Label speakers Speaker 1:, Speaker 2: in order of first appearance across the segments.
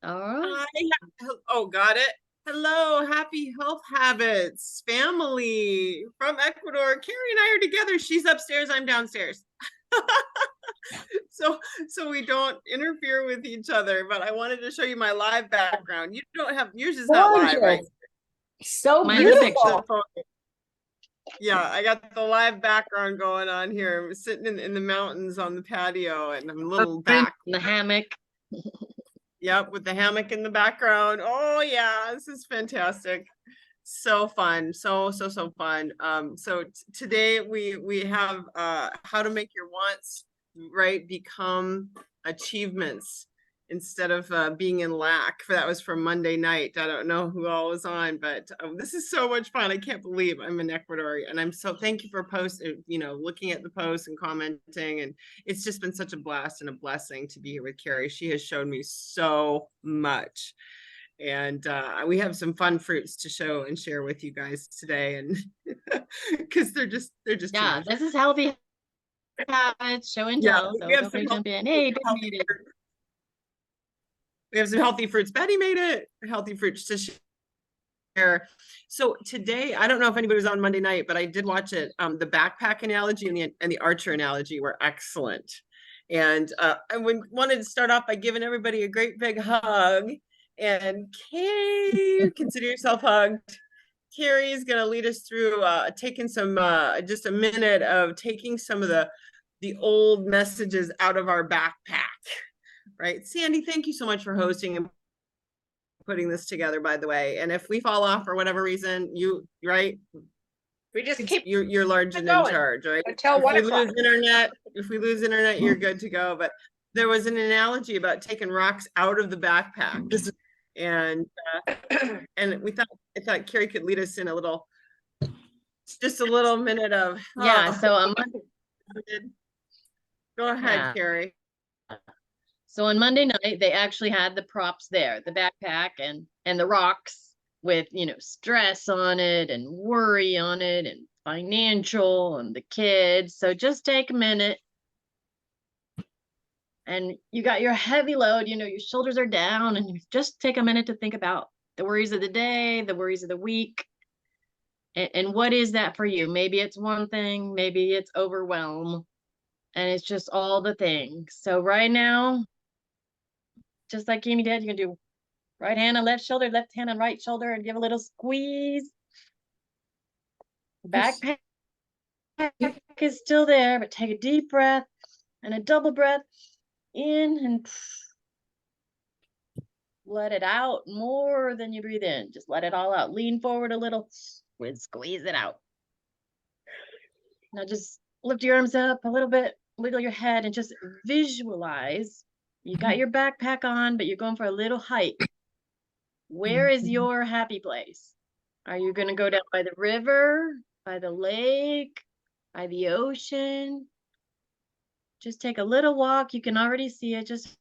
Speaker 1: All right.
Speaker 2: Oh, got it. Hello, happy health habits family from Ecuador. Carrie and I are together. She's upstairs, I'm downstairs. So we don't interfere with each other, but I wanted to show you my live background. You don't have yours is not live, right?
Speaker 3: Gorgeous. So
Speaker 1: Mine's a
Speaker 3: beautiful.
Speaker 2: Yeah, I got the live background going on here. I'm sitting in the mountains on the patio and I'm a little back.
Speaker 1: In the hammock.
Speaker 2: Yep, with the hammock in the background. Oh yeah, this is fantastic. So fun. So fun. So today we have how to make your wants right become achievements instead of being in lack. That was from Monday night. I don't know who all was on, but this is so much fun. I can't believe I'm in Ecuador, and I'm so thank you for looking at the posts and commenting, and it's just been such a blast and a blessing to be here with Carrie. She has shown me so much. And we have some fun fruits to show and share with you guys today, and because they're just
Speaker 1: Yeah, this is healthy habits, show and tell. So feel free to jump in. Hey,
Speaker 2: we have some healthy fruits. Betty made it. Healthy fruits to share. So today, I don't know if anybody was on Monday night, but I did watch it. The backpack analogy and the archer analogy were excellent. And I wanted to start off by giving everybody a great big hug. And Kay, consider yourself hugged. Carrie is going to lead us through taking some just a minute of taking some of the old messages out of our backpack. Right, Sandy, thank you so much for hosting and putting this together, by the way. And if we fall off for whatever reason, we just keep you're large and in charge, right?
Speaker 3: Until 1 o'clock.
Speaker 2: If we lose internet, you're good to go. But there was an analogy about taking rocks out of the backpack, and I thought Carrie could lead us in just a little minute of
Speaker 1: So
Speaker 2: go ahead, Carrie.
Speaker 1: So on Monday night, they actually had the props there, the backpack and the rocks with, stress on it and worry on it and financial and the kids. So just take a minute. And you got your heavy load, your shoulders are down, and you just take a minute to think about the worries of the day, the worries of the week. And what is that for you? Maybe it's one thing, maybe it's overwhelm, and it's just all the things. So right now, just like Amy did, you can do right hand on left shoulder, left hand on right shoulder, and give a little squeeze. Backpack is still there, but take a deep breath and a double breath in and let it out more than you breathe in. Just let it all out. Lean forward a little and squeeze it out. Now just lift your arms up a little bit, wiggle your head, and just visualize. You got your backpack on, but you're going for a little hike. Where is your happy place? Are you going to go down by the river, by the lake, by the ocean? Just take a little walk. You can already see it, just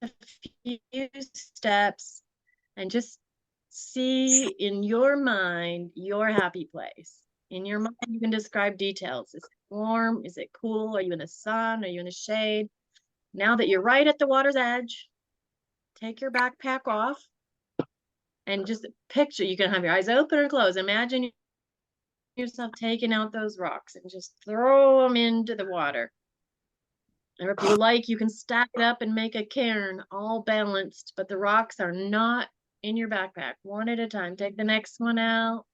Speaker 1: a few steps, and just see in your mind your happy place. In your mind, you can describe details. Is it warm? Is it cool? Are you in the sun? Are you in the shade? Now that you're right at the water's edge, take your backpack off and just picture. You can have your eyes open or closed. Imagine yourself taking out those rocks and just throw them into the water. Or if you like, you can stack it up and make a cairn all balanced, but the rocks are not in your backpack. One at a time. Take the next one out.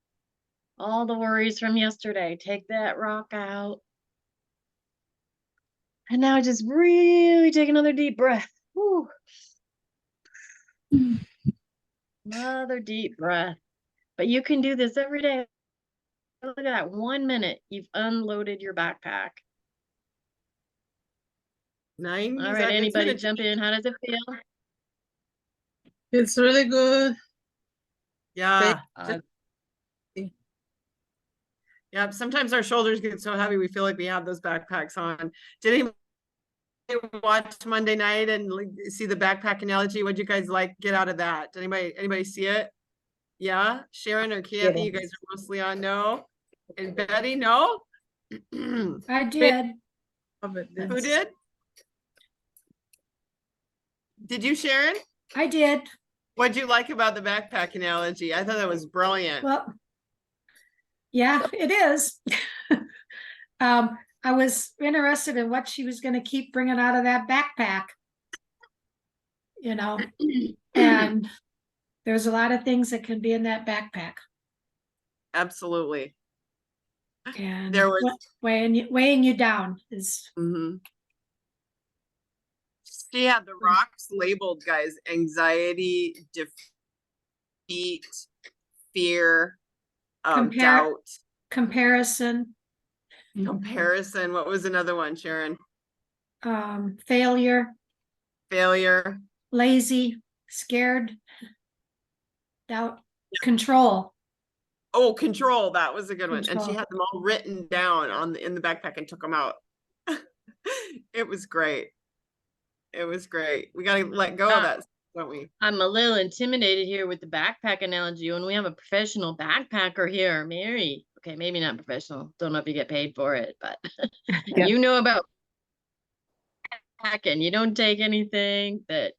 Speaker 1: All the worries from yesterday. Take that rock out. And now just really take another deep breath. Whew. Another deep breath. But you can do this every day. Look at that. 1 minute, you've unloaded your backpack.
Speaker 2: 9
Speaker 1: All right, anybody jump in? How does it feel?
Speaker 4: It's really good.
Speaker 2: Yeah. Yeah, sometimes our shoulders get so heavy we feel like we have those backpacks on. Did anybody watch Monday night and see the backpack analogy? What'd you guys get out of that? Did anybody see it? Yeah, Sharon or Kathy, you guys are mostly on no. And Betty, no?
Speaker 3: I did.
Speaker 2: Who did? Did you, Sharon?
Speaker 3: I did.
Speaker 2: What'd you like about the backpack analogy? I thought that was brilliant.
Speaker 3: Well, yeah, it is. I was interested in what she was going to keep bringing out of that backpack, you know, and there's a lot of things that can be in that backpack.
Speaker 2: Absolutely.
Speaker 3: And
Speaker 2: There was
Speaker 3: weighing you down is
Speaker 2: she had the rocks labeled, guys: anxiety, defeat, fear, doubt,
Speaker 3: comparison,
Speaker 2: comparison. What was another one, Sharon?
Speaker 3: failure, lazy, scared, doubt, control.
Speaker 2: Oh, control. That was a good one. And she
Speaker 3: Control.
Speaker 2: had them all written down in the backpack and took them out. It was great. It was great. We got to let go of that, don't we?
Speaker 1: I'm a little intimidated here with the backpack analogy when we have a professional backpacker here, Mary. Okay, maybe not professional. Don't know if you get paid for it, but you know about packing. You don't take anything that,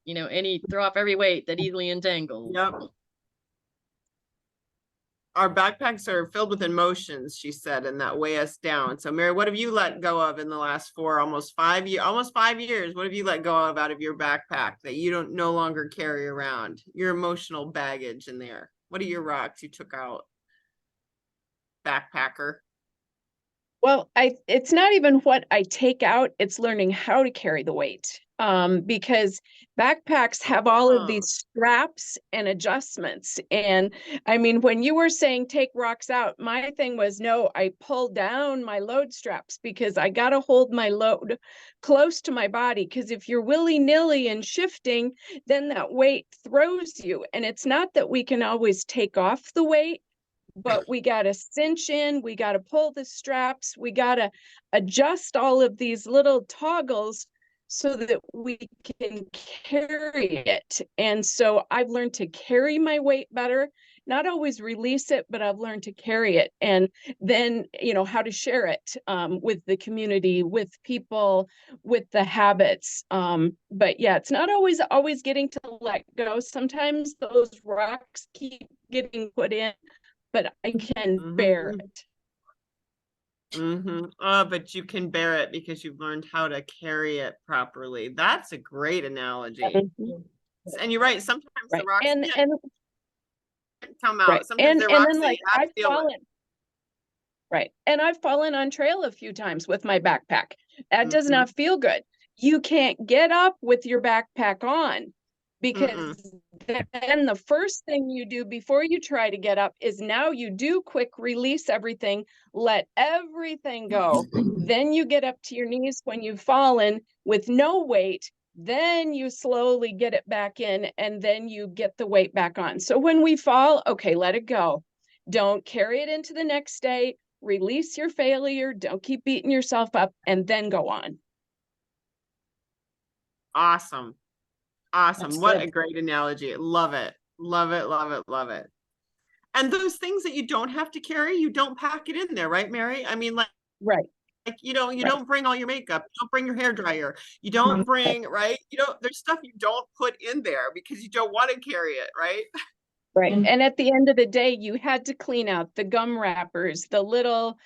Speaker 1: throw off every weight that easily entangles.
Speaker 2: Yep. Our backpacks are filled with emotions, she said, and that weigh us down. So Mary, what have you let go of in the last almost 5 years? What have you let go of out of your backpack that you don't no longer carry around? Your emotional baggage in there. What are your rocks you took out? Backpacker.
Speaker 5: Well, it's not even what I take out, it's learning how to carry the weight. Because backpacks have all of these straps and adjustments. And I mean, when you were saying take rocks out, my thing was, no, I pull down my load straps because I got to hold my load close to my body. Because if you're willy-nilly and shifting, then that weight throws you. And it's not that we can always take off the weight, but we got to cinch in, we got to pull the straps, we got to adjust all of these little toggles so that we can carry it. And so I've learned to carry my weight better, not always release it, but I've learned to carry it. And then, how to share it with the community, with people, with the habits. But yeah, it's not always getting to let go. Sometimes those rocks keep getting put in, but I can bear it.
Speaker 2: But you can bear it because you've learned how to carry it properly. That's a great analogy. And you're right. Sometimes the rocks come out. Sometimes they're rocks that you have to deal with.
Speaker 5: Right. And I've fallen on trail a few times with my backpack. That does not feel good. You can't get up with your backpack on, because then the first thing you do before you try to get up is now you do quick release everything, let everything go. Then you get up to your knees when you've fallen with no weight. Then you slowly get it back in, and then you get the weight back on. So when we fall, okay, let it go. Don't carry it into the next day. Release your failure. Don't keep beating yourself up, and then go on.
Speaker 2: Awesome.
Speaker 5: That's
Speaker 2: What
Speaker 5: good.
Speaker 2: a great analogy. Love it. Love it. Love it. Love it. And those things that you don't have to carry, you don't pack it in there, right, Mary? I mean,
Speaker 5: right.
Speaker 2: You don't bring all your makeup, you don't bring your hair dryer, you don't bring, right? There's stuff you don't put in there because you don't want to carry it, right?
Speaker 5: Right. And at the end of the day, you had to clean out the gum wrappers, the little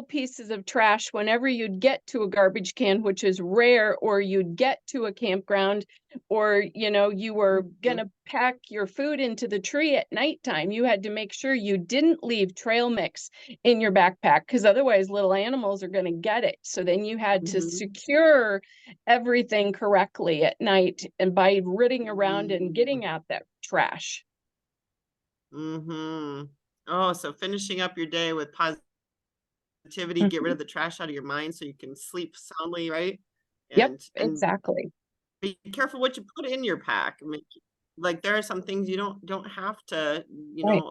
Speaker 5: pieces of trash whenever you'd get to a garbage can, which is rare, or you'd get to a campground, or, you were going to pack your food into the tree at nighttime. You had to make sure you didn't leave trail mix in your backpack, because otherwise little animals are going to get it. So then you had to secure everything correctly at night, and by ritting around and getting out that trash.
Speaker 2: Oh, so finishing up your day with positivity, get rid of the trash out of your mind so you can sleep soundly, right?
Speaker 5: Yep, exactly.
Speaker 2: Be careful what you put in your pack. I mean, like there are some things you don't have to,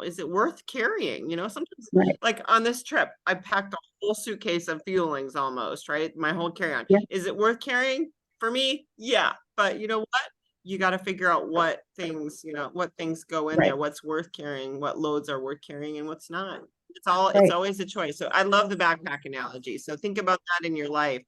Speaker 2: is it worth carrying? Sometimes like on this trip, I packed a whole suitcase of fuelings almost, right? My whole carry-on.
Speaker 5: Yeah.
Speaker 2: Is it worth carrying? For me, yeah. But you know what? You got to figure out what things go in there, what's worth carrying, what loads are worth carrying and what's not. It's always a choice. So I love the backpack analogy. So think about that in your life.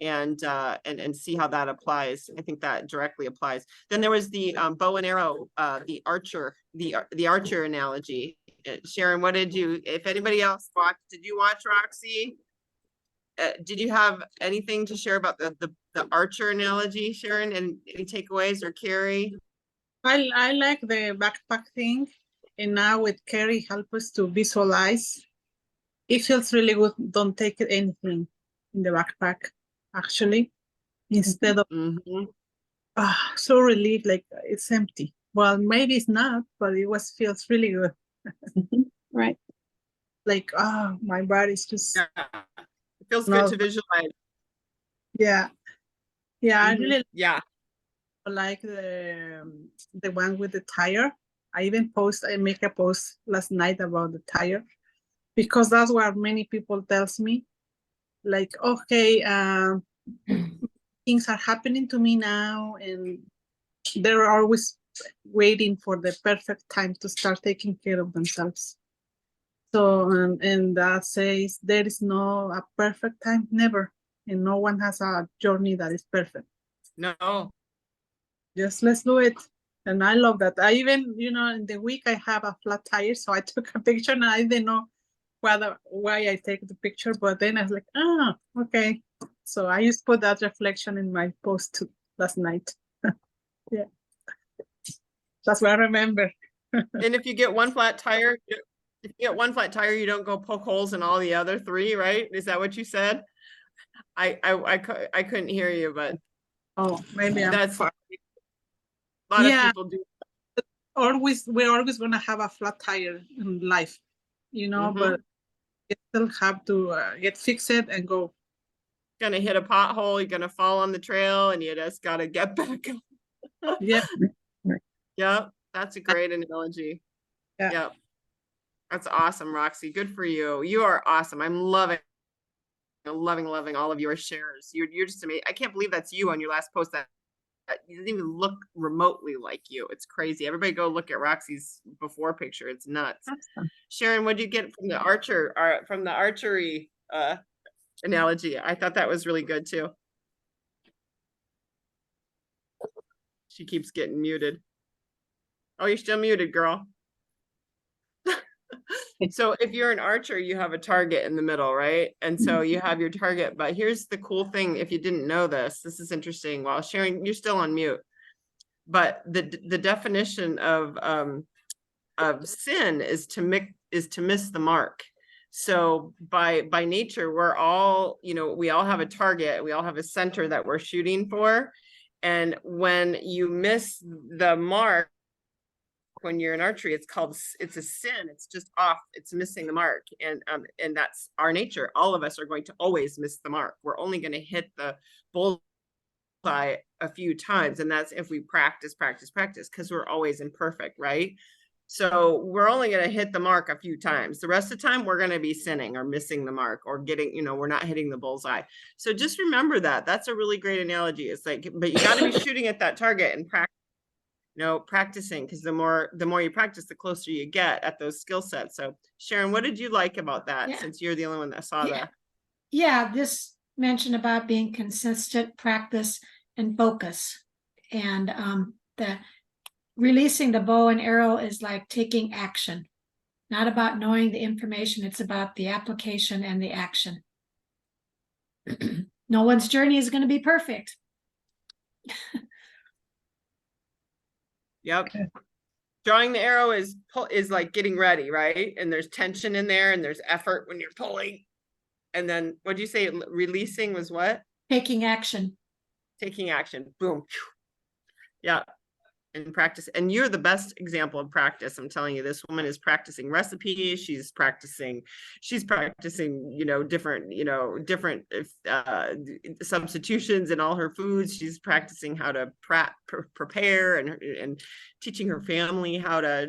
Speaker 2: and see how that applies. I think that directly applies. Then there was the bow and arrow, the archer analogy. Sharon, what did you, if anybody else watched, did you watch, Roxy? Did you have anything to share about the archer analogy, Sharon, and any takeaways, or Carrie?
Speaker 4: I like the backpack thing, and now with Carrie help us to visualize. It feels really good. Don't take anything in the backpack, actually, instead of
Speaker 2: Mhm.
Speaker 4: so relieved, like it's empty. Well, maybe it's not, but it feels really good.
Speaker 5: Right.
Speaker 4: Like, my body's just
Speaker 2: Yeah. It feels
Speaker 4: No.
Speaker 2: good to visualize.
Speaker 4: yeah, yeah. I
Speaker 2: Mhm.
Speaker 4: really
Speaker 2: Yeah.
Speaker 4: like the one with the tire. I make a post last night about the tire, because that's what many people tells me, like, okay, things are happening to me now, and they're always waiting for the perfect time to start taking care of themselves. So, and that says there is no a perfect time, never, and no one has a journey that is perfect.
Speaker 2: No.
Speaker 4: Just let's do it. And I love that. I even, in the week I have a flat tire, so I took a picture, and I didn't know why I take the picture, but then I was like, okay. So I just put that reflection in my post last night. Yeah, that's what I remember.
Speaker 2: And if you get one flat tire, you don't go poke holes in all the other three, right? Is that what you said? I couldn't hear you, but
Speaker 4: Oh, maybe I'm
Speaker 2: that's
Speaker 4: far.
Speaker 2: a lot of
Speaker 4: Yeah.
Speaker 2: people do.
Speaker 4: We're always gonna have a flat tire in life,
Speaker 2: Mhm.
Speaker 4: but you still have to get fixed and go.
Speaker 2: Gonna hit a pothole, you're gonna fall on the trail, and you just gotta get back up.
Speaker 4: Yeah.
Speaker 2: Yep, that's a great analogy.
Speaker 4: Yeah.
Speaker 2: Yep. That's awesome, Roxy. Good for you. You are awesome. I'm loving all of your shares. You're just amazing. I can't believe that's you on your last post. That it doesn't even look remotely like you. It's crazy. Everybody go look at Roxy's before picture. It's nuts.
Speaker 5: Awesome.
Speaker 2: Sharon, what did you get from the archery analogy? I thought that was really good too. She keeps getting muted. Oh, you're still muted, girl. So if you're an archer, you have a target in the middle, right? And so you have your target, but here's the cool thing. If you didn't know this is interesting. While Sharon, you're still on mute, but the definition of sin is to miss the mark. So by nature, we're all, we all have a target. We all have a center that we're shooting for. And when you miss the mark, when you're in archery, it's a sin. It's just off. It's missing the mark. And that's our nature. All of us are going to always miss the mark. We're only going to hit the bullseye a few times. And that's if we practice, because we're always imperfect, right? So we're only going to hit the mark a few times. The rest of the time, we're going to be sinning or missing the mark or getting, we're not hitting the bullseye. So just remember that. That's a really great analogy. It's like, but you got to be shooting at that target and practicing, because the more you practice, the closer you get at those skill sets. So Sharon, what did you like about that?
Speaker 3: Yeah.
Speaker 2: Since you're the only one that saw that?
Speaker 3: Yeah, this mention about being consistent, practice, and focus. And the releasing the bow and arrow is like taking action. Not about knowing the information, it's about the application and the action. No one's journey is going to be perfect.
Speaker 2: Yep. Drawing the arrow is like getting ready, right? And there's tension in there, and there's effort when you're pulling. And then what did you say? Releasing was what?
Speaker 3: Taking action.
Speaker 2: Taking action. Boom. Yeah. And practice. And you're the best example of practice. I'm telling you, this woman is practicing recipes. She's practicing, different substitutions in all her foods. She's practicing how to prepare and teaching her family how to,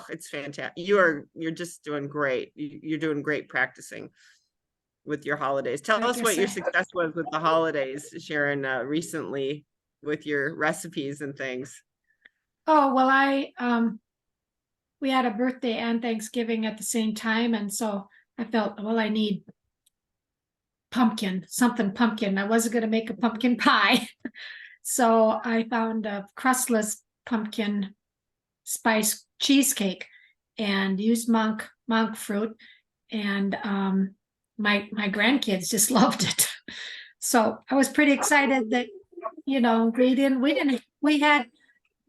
Speaker 2: it's fantastic. You're just doing great. You're doing great practicing with your holidays. Tell us what your success was with the holidays, Sharon, recently with your recipes and things.
Speaker 3: Oh, well, we had a birthday and Thanksgiving at the same time. And so I felt, well, I need something pumpkin. I wasn't gonna make a pumpkin pie. So I found a crustless pumpkin spice cheesecake and used monk fruit. And my grandkids just loved it. So I was pretty excited that, you know, we had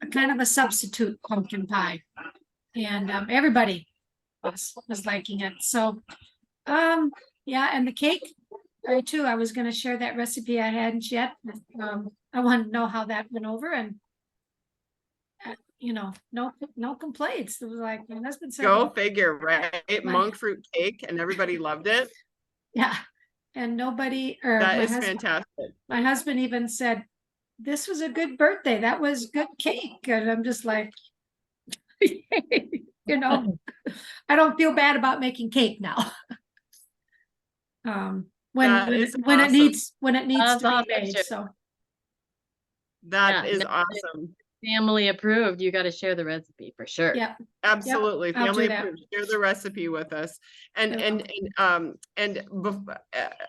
Speaker 3: a kind of a substitute pumpkin pie. And everybody was liking it. So yeah, and the cake, I was gonna share that recipe. I hadn't yet. I wanted to know how that went over, and you know, no complaints. It was like my husband said,
Speaker 2: Go figure, right?
Speaker 3: My-
Speaker 2: Monk fruit cake, and everybody loved it.
Speaker 3: yeah, and nobody, or
Speaker 2: That
Speaker 3: my
Speaker 2: is
Speaker 3: husband,
Speaker 2: fantastic.
Speaker 3: my husband even said, "This was a good birthday. That was good cake." And I'm just like, you know, I don't feel bad about making cake now.
Speaker 2: That is
Speaker 3: when it
Speaker 2: awesome.
Speaker 3: needs
Speaker 1: That's
Speaker 3: to be
Speaker 1: awesome,
Speaker 3: made.
Speaker 1: sure.
Speaker 3: So
Speaker 2: That
Speaker 1: Yeah,
Speaker 2: is
Speaker 1: no,
Speaker 2: awesome.
Speaker 1: family approved. You got to share the recipe for sure.
Speaker 3: yeah,
Speaker 2: Absolutely.
Speaker 3: I'll
Speaker 2: Family
Speaker 3: do that.
Speaker 2: approved. Share the recipe with us. And
Speaker 3: I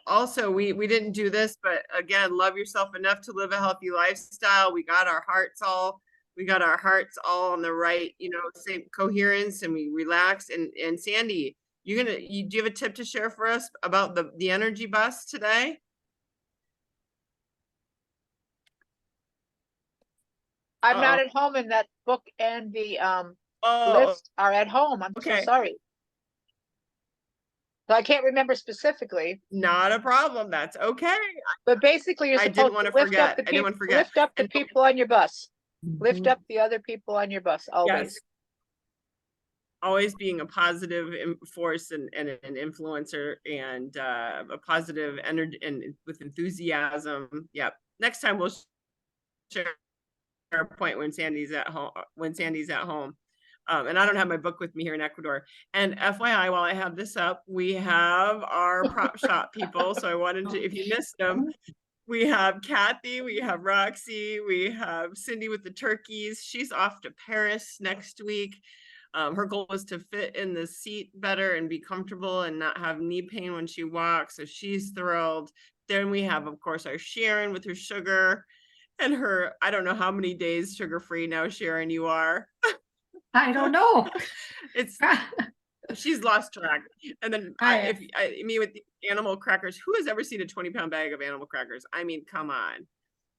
Speaker 2: also we didn't do this, but again, love yourself enough to live a healthy lifestyle. We got our hearts all on the right, you know, same coherence, and we relax. And Sandy, do you have a tip to share for us about the energy bus today?
Speaker 6: I'm not
Speaker 2: Uh-oh.
Speaker 6: at home, and that book and the
Speaker 2: Oh,
Speaker 6: list are at home. I'm so
Speaker 2: okay.
Speaker 6: sorry. So I can't remember specifically,
Speaker 2: not a problem. That's okay.
Speaker 6: but basically you're
Speaker 2: I didn't
Speaker 6: supposed
Speaker 2: want
Speaker 6: to
Speaker 2: to
Speaker 6: lift up
Speaker 2: forget.
Speaker 6: the
Speaker 2: I didn't want to
Speaker 6: people,
Speaker 2: forget.
Speaker 6: lift up the
Speaker 2: And-
Speaker 6: people on your bus. Lift
Speaker 3: Mhm.
Speaker 6: up the other people on your bus always.
Speaker 2: Yes. Always being a positive force and an influencer, and a positive energy and with enthusiasm. Yep. Next time we'll share a point when Sandy's at home. And I don't have my book with me here in Ecuador. And FYI, while I have this up, we have our prop shop people. So I wanted to, if you missed them, we have Kathy, we have Roxy, we have Cindy with the turkeys. She's off to Paris next week. Her goal was to fit in the seat better and be comfortable and not have knee pain when she walks. So she's thrilled. Then we have, of course, our Sharon with her sugar and her, I don't know how many days sugar-free now, Sharon, you are.
Speaker 3: I don't know.
Speaker 2: She's lost track. And then me with the animal crackers, who has ever seen a 20-pound bag of animal crackers? I mean, come on.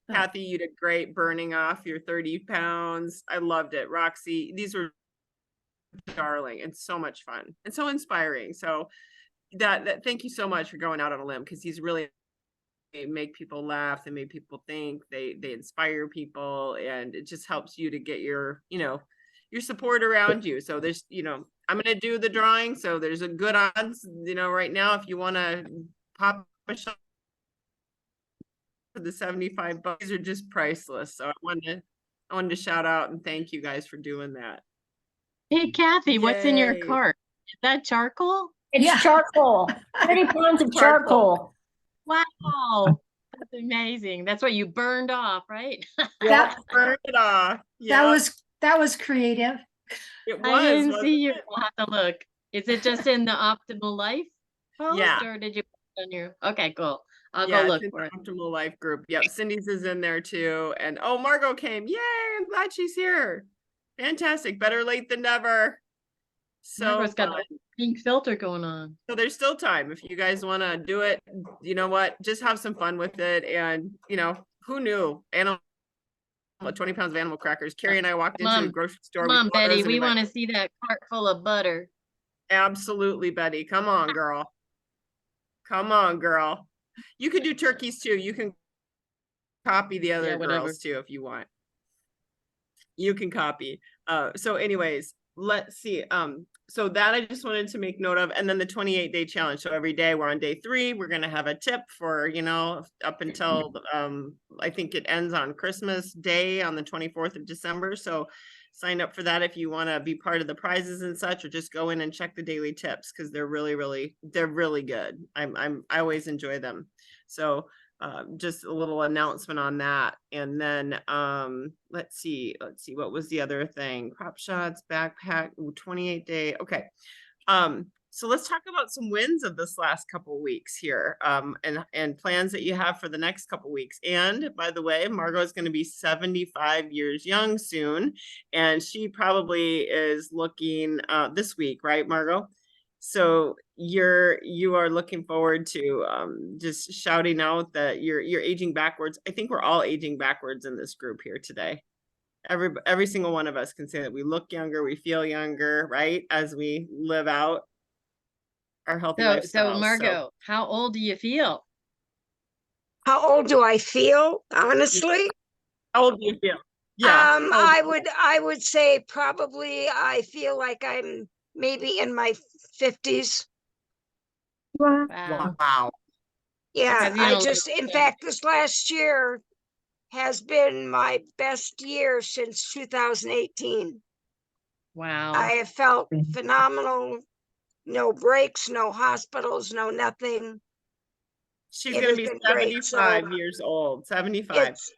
Speaker 3: Oh.
Speaker 2: Kathy, you did great burning off your 30 pounds. I loved it. Roxy, these were darling and so much fun and so inspiring. So that thank you so much for going out on a limb, because these really make people laugh, they make people think, they inspire people, and it just helps you to get your, you know, your support around you. So there's, you know, I'm going to do the drawing, so there's a good odds, you know, right now, if you want to pop a shot for the $75, these are just priceless. So I wanted to shout out and thank you guys for doing that.
Speaker 1: Hey, Kathy, what's in your
Speaker 2: Yay.
Speaker 1: cart? Is that charcoal?
Speaker 7: It's
Speaker 3: Yeah.
Speaker 7: charcoal. 30 pounds of charcoal.
Speaker 1: Wow. That's amazing. That's what you burned off, right?
Speaker 3: That,
Speaker 2: Burn it off.
Speaker 3: that was creative.
Speaker 2: It was.
Speaker 1: I didn't
Speaker 2: wasn't
Speaker 1: see you.
Speaker 2: it?
Speaker 1: I'll have to look. Is it just in the Optimal Life post,
Speaker 2: Yeah.
Speaker 1: or did you put it on your? Okay, cool. I'll
Speaker 2: Yeah,
Speaker 1: go look
Speaker 2: it's in
Speaker 1: for it.
Speaker 2: the Optimal Life group. Yep, Cindy's is in there too. And oh, Margot came. Yay, I'm glad she's here. Fantastic. Better late than never. So
Speaker 1: Margaret's got
Speaker 2: fun.
Speaker 1: the pink filter going on.
Speaker 2: So there's still time if you guys want to do it. You know what? Just have some fun with it. And you know, who knew? 20 pounds of animal crackers. Carrie and I walked into
Speaker 1: Mom,
Speaker 2: the grocery store.
Speaker 1: Come
Speaker 2: we
Speaker 1: on,
Speaker 2: saw those
Speaker 1: Betty.
Speaker 2: and
Speaker 1: We
Speaker 2: went,
Speaker 1: want to see that cart full of butter.
Speaker 2: absolutely, Betty. Come on, girl. Come on, girl. You could do turkeys too. You can copy the other
Speaker 1: whatever.
Speaker 2: girls too if you want. You can copy. So anyways, let's see. So that I just wanted to make note of, and then the 28-day challenge. So every day we're on day 3, we're gonna have a tip for, you know, up until I think it ends on Christmas Day on the 24th of December. So sign up for that if you want to be part of the prizes and such, or just go in and check the daily tips, because they're really good. I always enjoy them. So just a little announcement on that. And then let's see, what was the other thing? Prop shots, backpack, 28-day. Okay. So let's talk about some wins of this last couple weeks here, and plans that you have for the next couple weeks. And by the way, Margot is going to be 75 years young soon, and she probably is looking this week, right, Margot? So you are looking forward to just shouting out that you're aging backwards. I think we're all aging backwards in this group here today. Every single one of us can say that we look younger, we feel younger, right? As we live out our healthy
Speaker 1: So
Speaker 2: lifestyle.
Speaker 1: Margot, how old do you feel?
Speaker 8: How old do I feel? Honestly,
Speaker 2: How old do you feel? Yeah. how old-
Speaker 8: I would say probably I feel like I'm maybe in my 50s.
Speaker 1: Wow.
Speaker 2: Wow.
Speaker 8: Yeah,
Speaker 1: Because, you know,
Speaker 8: in fact, this last year has been my best year since 2018.
Speaker 1: wow.
Speaker 8: I have felt phenomenal. No breaks, no hospitals, no nothing.
Speaker 2: She's
Speaker 8: It
Speaker 2: gonna
Speaker 8: has
Speaker 2: be
Speaker 8: been great.
Speaker 2: 75
Speaker 8: So
Speaker 2: years old. 75.
Speaker 8: it's,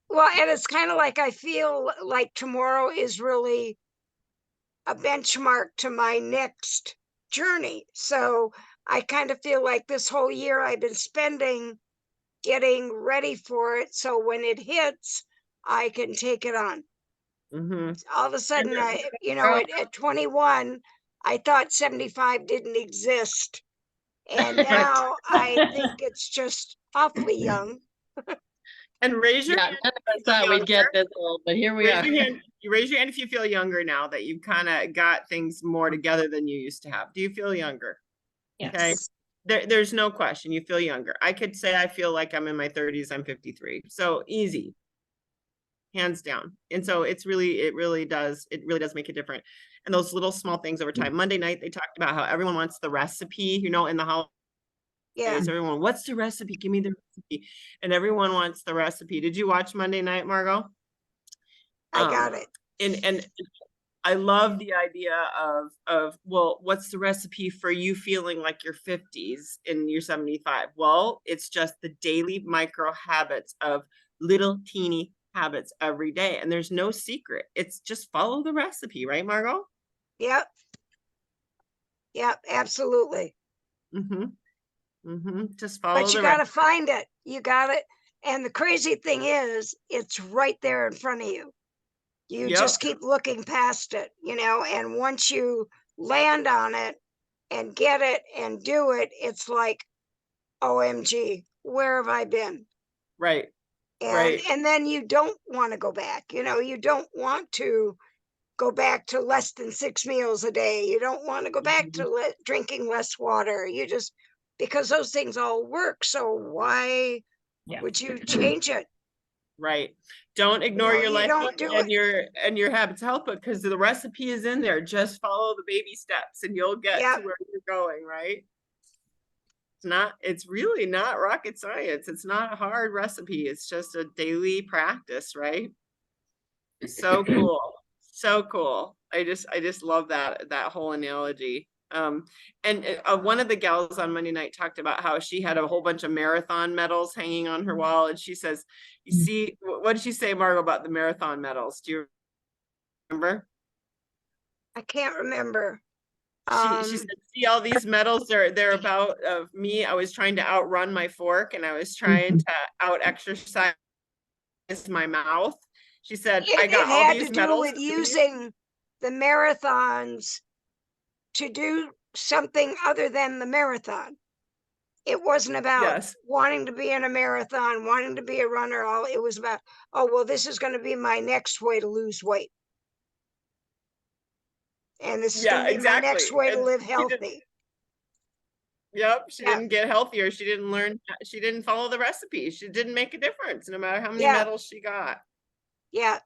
Speaker 8: well, and it's kind of like I feel like tomorrow is really a benchmark to my next journey. So I kind of feel like this whole year I've been spending getting ready for it. So when it hits, I can take it on.
Speaker 2: Mm-hmm.
Speaker 8: All of a sudden,
Speaker 1: Girl.
Speaker 8: at 21, I thought 75 didn't exist. And now I think it's just awfully young.
Speaker 2: And raise your
Speaker 1: Yeah,
Speaker 2: hand.
Speaker 1: none of us
Speaker 2: if you
Speaker 1: thought
Speaker 2: feel
Speaker 1: we'd get
Speaker 2: younger.
Speaker 1: this old, but here we
Speaker 2: Raise
Speaker 1: are.
Speaker 2: your hand. You raise your hand if you feel younger now that you've kind of got things more together than you used to have. Do you feel younger? Okay.
Speaker 7: Yes.
Speaker 2: There's no question. You feel younger. I could say I feel like I'm in my 30s. I'm 53. So easy. Hands down. And so it really does make a difference. And those little small things over time. Monday night, they talked about how everyone wants the recipe, in the holidays.
Speaker 8: Yeah,
Speaker 2: Everyone, what's the recipe? Give me the recipe. And everyone wants the recipe. Did you watch Monday Night, Margot?
Speaker 8: I got it.
Speaker 2: And I love the idea of well, what's the recipe for you feeling like your 50s and you're 75? Well, it's just the daily micro habits of little teeny habits every day. And there's no secret. It's just follow the recipe, right, Margot?
Speaker 8: Yep. Yep, absolutely.
Speaker 2: Mm-hmm. Mm-hmm. Just follow
Speaker 8: But you
Speaker 2: the
Speaker 8: got to
Speaker 2: recipe.
Speaker 8: find it. You got it. And the crazy thing is, it's right there in front of you. You
Speaker 2: Yep.
Speaker 8: just keep looking past it, and once you land on it and get it and do it, it's like, OMG, where have I been?
Speaker 2: Right.
Speaker 8: And
Speaker 2: Right.
Speaker 8: and then you don't want to go back. You don't want to go back to less than 6 meals a day. You don't want to go back to drinking less water. You just, because those things all work. So why
Speaker 7: Yeah.
Speaker 8: would you change it?
Speaker 2: Right. Don't ignore your
Speaker 8: you
Speaker 2: life
Speaker 8: don't do
Speaker 2: and your habits. Help it because the recipe is in there. Just follow the baby steps and you'll get
Speaker 8: Yep.
Speaker 2: to where you're going, right? It's really not rocket science. It's not a hard recipe. It's just a daily practice, right? So cool. So cool. I just love that whole analogy. And one of the gals on Monday night talked about how she had a whole bunch of marathon medals hanging on her wall. And she says, you see, what did she say, Margo, about the marathon medals? Do you remember?
Speaker 8: I can't remember.
Speaker 2: She said, see all these medals, they're about of me. I was trying to outrun my fork and I was trying to out exercise my mouth. She said, I
Speaker 8: It
Speaker 2: got all
Speaker 8: had
Speaker 2: these
Speaker 8: to do
Speaker 2: medals
Speaker 8: with using the marathons to do something other than the marathon. It wasn't about
Speaker 2: Yes.
Speaker 8: wanting to be in a marathon, wanting to be a runner. All it was about, oh, well, this is going to be my next way to lose weight. And this is
Speaker 2: Yeah,
Speaker 8: going to be my next
Speaker 2: exactly.
Speaker 8: way to
Speaker 2: And
Speaker 8: live
Speaker 2: she
Speaker 8: healthy.
Speaker 2: Yep, she
Speaker 8: Yeah.
Speaker 2: didn't get healthier. She didn't learn. She didn't follow the recipe. She didn't make a difference, no matter how many
Speaker 8: Yeah.
Speaker 2: medals she got.
Speaker 8: Yeah.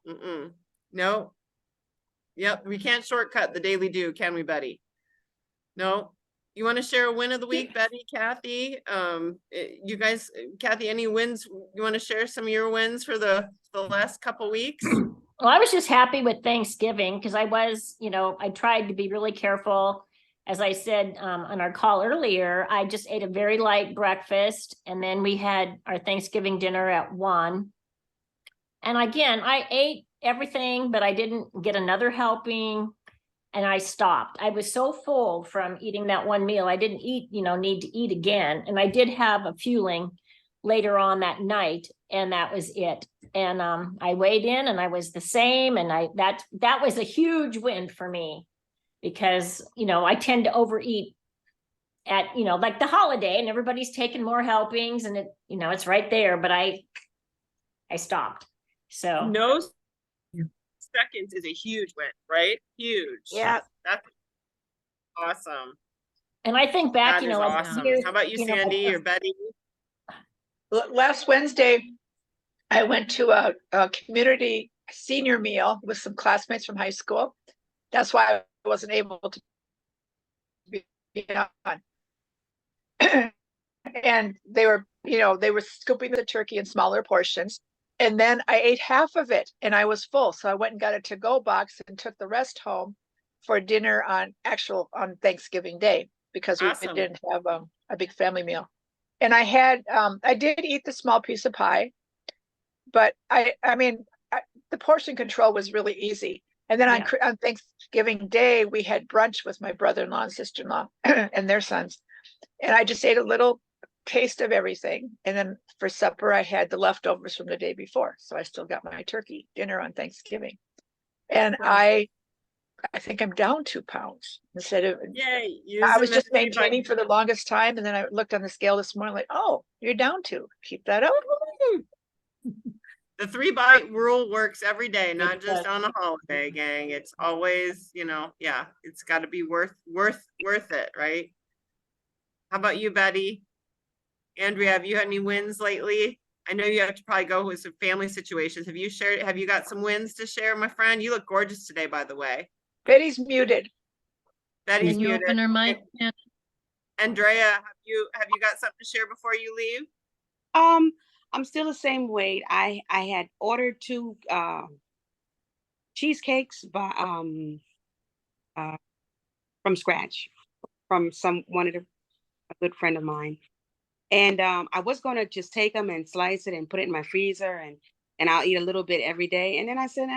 Speaker 2: No. Yep, we can't shortcut the daily do, can we, Betty? No. You want to share a win of the week, Betty, Kathy? You guys, Kathy, any wins? You want to share some of your wins for the last couple weeks?
Speaker 7: Well, I was just happy with Thanksgiving because I was, I tried to be really careful. As I said on our call earlier, I just ate a very light breakfast and then we had our Thanksgiving dinner at 1. And again, I ate everything, but I didn't get another helping. and I stopped. I was so full from eating that one meal. I didn't eat, need to eat again. And I did have a fueling later on that night, and that was it. And I weighed in and I was the same. And that was a huge win for me, because, I tend to overeat at, like the holiday, and everybody's taking more helpings, and it's right there, but I stopped. So
Speaker 2: No seconds is a huge win, right? Huge.
Speaker 8: Yeah.
Speaker 2: That's awesome.
Speaker 7: and I think back,
Speaker 2: That is
Speaker 7: like
Speaker 2: awesome.
Speaker 7: years,
Speaker 2: How about you, Sandy or Betty?
Speaker 6: Last Wednesday, I went to a community senior meal with some classmates from high school. That's why I wasn't able to be on. And they were scooping the turkey in smaller portions. And then I ate half of it and I was full. So I went and got a to-go box and took the rest home for dinner on Thanksgiving Day, because we
Speaker 2: Awesome.
Speaker 6: didn't have a big family meal. And I did eat the small piece of pie, but the portion control was really easy. And then on Thanksgiving Day, we had brunch with my brother-in-law and sister-in-law and their sons. And I just ate a little taste of everything. And then for supper, I had the leftovers from the day before. So I still got my turkey dinner on Thanksgiving. And I think I'm down 2 pounds instead of,
Speaker 2: Yay.
Speaker 6: I was just maintaining for the longest time. And then I looked on the scale this morning, like, oh, you're down 2. Keep that up.
Speaker 2: The 3-bite rule works every day, not
Speaker 7: It
Speaker 2: just
Speaker 7: does.
Speaker 2: on a holiday, gang. It's always, it's got to be worth it, right? How about you, Betty? Andrea, have you had any wins lately? I know you have to probably go with some family situations. Have you got some wins to share, my friend? You look gorgeous today, by the way.
Speaker 6: Betty's muted.
Speaker 2: Betty's
Speaker 1: Can you
Speaker 2: muted.
Speaker 1: open her mic?
Speaker 2: Andrea, have you got something to share before you leave?
Speaker 9: I'm still the same weight. I had ordered 2 cheesecakes from scratch from a good friend of mine. And I was gonna just take them and slice it and put it in my freezer, and I'll eat a little bit every day. And then I said,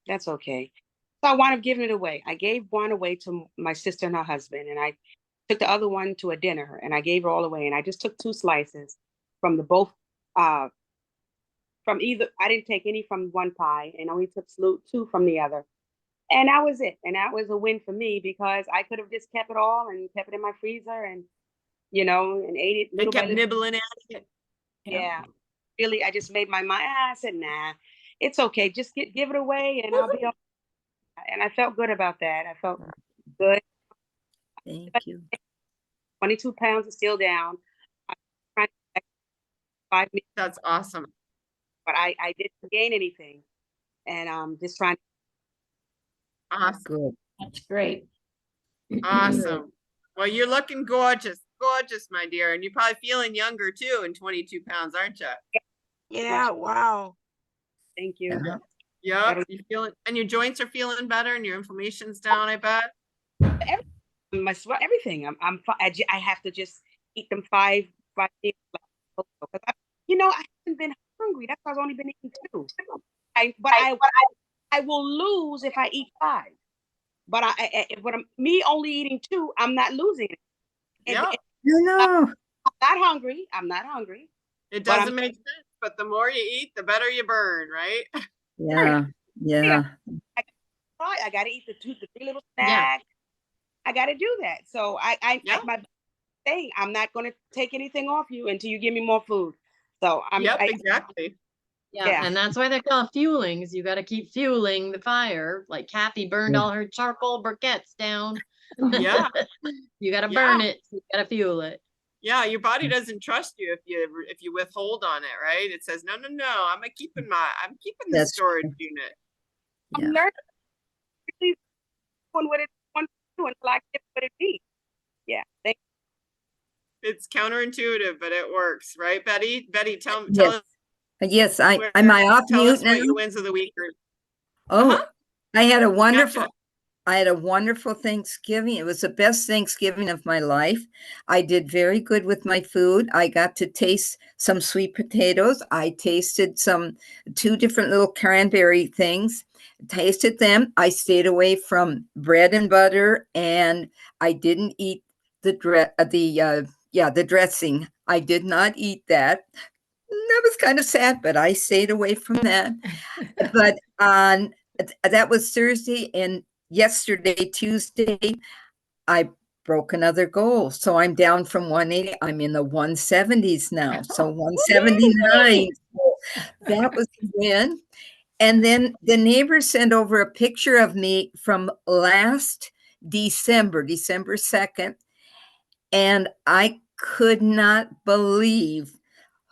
Speaker 9: that's okay. So I wound up giving it away. I gave one away to my sister and her husband, and I took the other one to a dinner, and I gave her all away. And I just took 2 slices from both. From either, I didn't take any from one pie, and only took 2 from the other. And that was it. And that was a win for me, because I could have just kept it all and kept it in my freezer and, and ate it little
Speaker 2: And kept
Speaker 9: by little.
Speaker 2: nibbling at it.
Speaker 9: Yeah. Really, I just made my mind. I said, nah, it's okay. Just give it away and I'll be all right. And I felt good about that. I felt good.
Speaker 10: Thank you.
Speaker 9: 22 pounds is still down. I'm trying to 5 minutes,
Speaker 2: That's awesome.
Speaker 9: but I didn't gain anything. And just trying.
Speaker 2: Awesome.
Speaker 10: Good.
Speaker 7: that's great.
Speaker 2: Awesome. Well, you're looking gorgeous, my dear. And you're probably feeling younger too in 22 pounds, aren't you?
Speaker 8: Yeah, wow.
Speaker 9: Thank you.
Speaker 10: Yeah.
Speaker 2: Yep. You feeling, and your joints are feeling better and your inflammation's down, I bet.
Speaker 9: My sweat, everything. I have to just eat them 5 meals. Because I haven't been hungry. That's why I've only been eating 2. I will lose if I eat 5. But me only eating 2, I'm not losing it.
Speaker 2: Yeah.
Speaker 10: No.
Speaker 9: I'm not hungry.
Speaker 2: It
Speaker 9: But
Speaker 2: doesn't make sense, but the more you eat, the better you burn, right?
Speaker 10: Yeah. Yeah.
Speaker 9: I got to eat the 3 little
Speaker 1: Yeah.
Speaker 9: snacks. I got to do that. So
Speaker 2: Yeah.
Speaker 9: my thing, I'm not going to take anything off you until you give me more food. So
Speaker 2: Exactly.
Speaker 1: Yeah, and that's why they call it fuelings. You got to keep fueling the fire. Like Kathy burned all her charcoal briquettes down.
Speaker 2: Yeah.
Speaker 1: You got to burn it. You got to fuel it.
Speaker 2: Yeah, your body doesn't trust you if you withhold on it, right? It says, no, I'm keeping the
Speaker 10: That's
Speaker 2: storage
Speaker 10: true.
Speaker 2: unit.
Speaker 9: I'm
Speaker 10: Yeah.
Speaker 9: learning what it wants to do until I get what it needs. Yeah.
Speaker 2: It's counterintuitive, but it works, right, Betty? Betty, tell
Speaker 10: Yes.
Speaker 2: us.
Speaker 10: Yes. Am I off
Speaker 2: Tell
Speaker 10: mute
Speaker 2: us
Speaker 10: now?
Speaker 2: what your wins of the week are.
Speaker 10: Oh,
Speaker 2: Uh-huh.
Speaker 10: I had a wonderful,
Speaker 2: Gotcha.
Speaker 10: I had a wonderful Thanksgiving. It was the best Thanksgiving of my life. I did very good with my food. I got to taste some sweet potatoes. I tasted two different little cranberry things. Tasted them. I stayed away from bread and butter, and I didn't eat the dressing. I did not eat that. That was kind of sad, but I stayed away from that. But that was Thursday, and yesterday, Tuesday, I broke another goal. So I'm down from 180. I'm in the 170s now. So 179. That was a win. And then the neighbor sent over a picture of me from last December 2nd. And I could not believe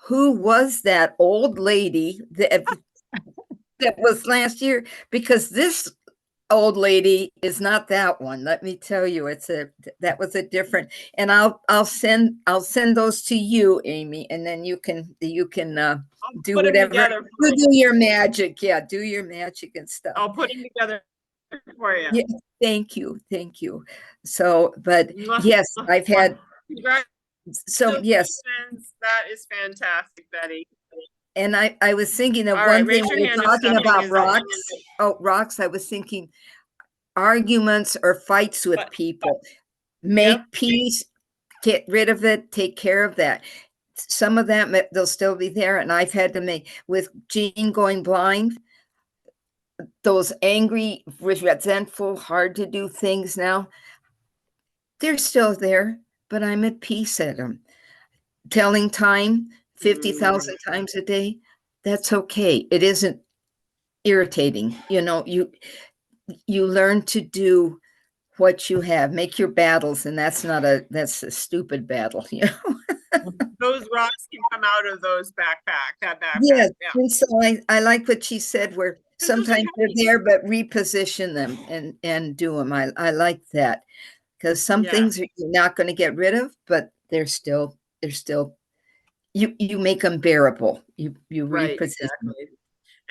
Speaker 10: who was that old lady that was last year, because this old lady is not that one. Let me tell you, that was a different. And I'll send those to you, Amy, and then you can do whatever. You do your magic. Yeah, do your magic and stuff.
Speaker 2: I'll put them together for you.
Speaker 10: Yeah, thank you. So, but yes, I've had. So yes,
Speaker 2: that is fantastic, Betty.
Speaker 10: And I was thinking of
Speaker 2: All
Speaker 10: one
Speaker 2: right,
Speaker 10: thing
Speaker 2: raise your
Speaker 10: we were
Speaker 2: hand if
Speaker 10: talking
Speaker 2: something
Speaker 10: about
Speaker 2: is
Speaker 10: rocks.
Speaker 2: unlimited.
Speaker 10: Oh, rocks. I was thinking arguments or fights with people. Make peace, get rid of it, take care of that. Some of them, they'll still be there. And I've had to make, with Jean going blind, those angry, resentful, hard to do things now, they're still there, but I'm at peace at them. Telling time 50,000 times a day, that's okay. It isn't irritating. You learn to do what you have, make your battles, and that's a stupid battle.
Speaker 2: Those rocks can come out of that backpack.
Speaker 10: Yes.
Speaker 2: Yeah.
Speaker 10: And so I like what she said, where sometimes they're there, but reposition them and do them. I like that, because some things you're not going to get rid of, but they're still you make them bearable. You
Speaker 2: Right,
Speaker 10: reposition.
Speaker 2: exactly.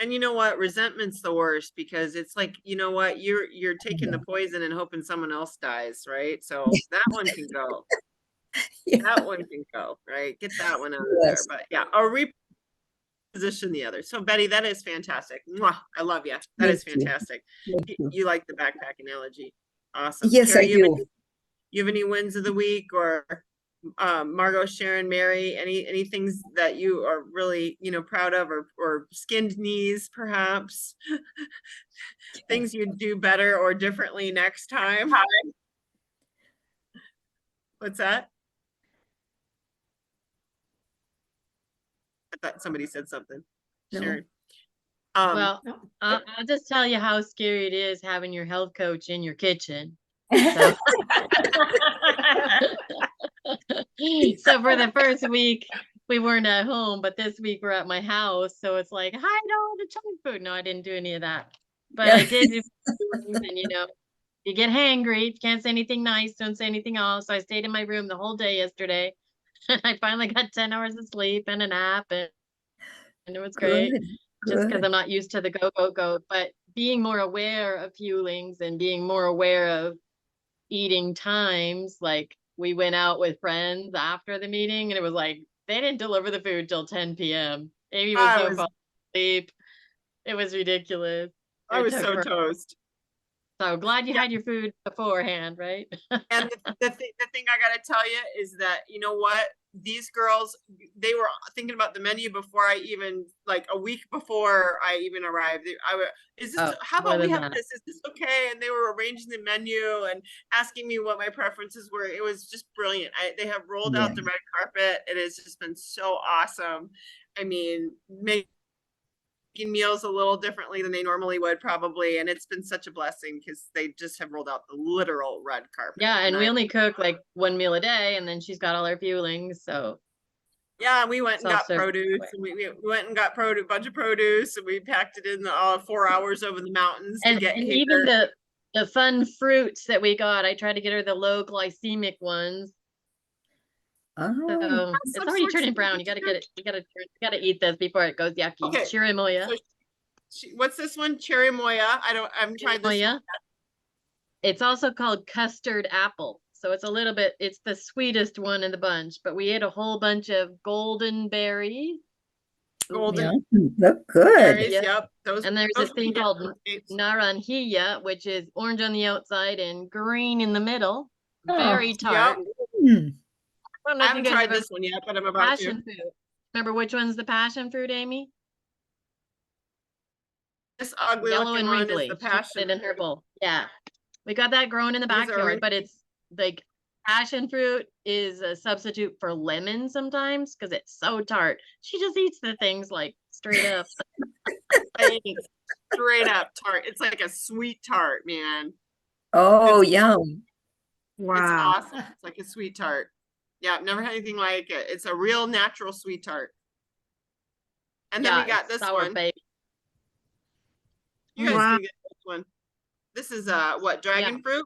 Speaker 2: And you know what? Resentment's the worst, because it's like, you know what? You're taking the poison and hoping someone else dies, right? So that one can go. That one can go, right? Get that one out of there. But yeah, or reposition the other. So Betty, that is fantastic. Mwah, I love you. That is fantastic. You like the backpack analogy. Awesome.
Speaker 10: Yes,
Speaker 2: Carrie,
Speaker 10: I do.
Speaker 2: You have any wins of the week, or Margot, Sharon, Mary, any things that you are really, proud of, or skinned knees, perhaps things you'd do better or differently next time? What's that? I thought somebody said something.
Speaker 10: No.
Speaker 2: Sharon.
Speaker 1: Well, I'll just tell you how scary it is having your health coach in your kitchen. So, so for the first week, we weren't at home, but this week we're at my house. So it's like, hide all the junk food. No, I didn't do any of that. But I did do things, and you get hangry. Can't say anything nice. Don't say anything else. So I stayed in my room the whole day yesterday. And I finally got 10 hours of sleep and a nap, and it was great. Just because I'm not used to the go. But being more aware of fuelings and being more aware of eating times, like we went out with friends after the meeting, and it was like they didn't deliver the food till 10 p.m. Amy was so falling asleep. It was ridiculous.
Speaker 2: I was so toast.
Speaker 1: So glad you had your food beforehand, right?
Speaker 2: And the thing I gotta tell you is that, you know what, these girls, they were thinking about the menu before I even, like a week before I even arrived. How about we have this? Is this okay? And they were arranging the menu and asking me what my preferences were. It was just brilliant. They have rolled out the red carpet. It has just been so awesome. I mean, making meals a little differently than they normally would, probably, and it's been such a blessing because they just have rolled out the literal red carpet.
Speaker 1: Yeah, and we only cook like one meal a day, and then she's got all her fuelings. So
Speaker 2: yeah, we went and got produce, and we went and got a bunch of produce, and we packed it in 4 hours over the mountains to get here.
Speaker 1: Even the fun fruits that we got, I tried to get her the low glycemic ones. So it's already turning brown. You gotta get it. You gotta eat this before it goes yucky. Okay. Chirimoya.
Speaker 2: So what's this one? Chirimoya. I haven't tried this.
Speaker 1: It's also called custard apple. So it's a little bit, it's the sweetest one in the bunch, but we ate a whole bunch of golden berries.
Speaker 2: Golden
Speaker 10: Look good.
Speaker 2: berries,
Speaker 1: Yep.
Speaker 2: yep. Those,
Speaker 1: And there's
Speaker 2: those
Speaker 1: this thing
Speaker 2: we get
Speaker 1: called
Speaker 2: from States.
Speaker 1: naranjilla, which is orange on the outside and green in the middle.
Speaker 10: Oh.
Speaker 1: Very tart.
Speaker 2: Yep.
Speaker 10: Hmm.
Speaker 1: I don't know
Speaker 2: I
Speaker 1: if you
Speaker 2: haven't
Speaker 1: guys
Speaker 2: tried
Speaker 1: ever
Speaker 2: this one yet, but I'm about to.
Speaker 1: passion fruit. Remember which one's the passion fruit, Amy?
Speaker 2: This ugly
Speaker 1: Yellow
Speaker 2: looking
Speaker 1: and
Speaker 2: one
Speaker 1: wrinkly.
Speaker 2: is the
Speaker 1: She put
Speaker 2: passion.
Speaker 1: it in her bowl. Yeah. We got that growing in the
Speaker 2: These are
Speaker 1: backyard, but
Speaker 2: really-
Speaker 1: it's like passion fruit is a substitute for lemon sometimes because it's so tart. She just eats the things like straight up.
Speaker 2: It's straight up tart. It's like a sweet tart, man.
Speaker 10: Oh, yum.
Speaker 4: Wow.
Speaker 2: It's awesome. It's like a sweet tart. Yeah, I've never had anything like it. It's a real natural sweet tart. And then
Speaker 1: Yeah,
Speaker 2: we got
Speaker 1: it's
Speaker 2: this
Speaker 1: sour
Speaker 2: one.
Speaker 1: bake.
Speaker 2: You guys
Speaker 4: Wow.
Speaker 2: can get this one. This is what, dragon fruit?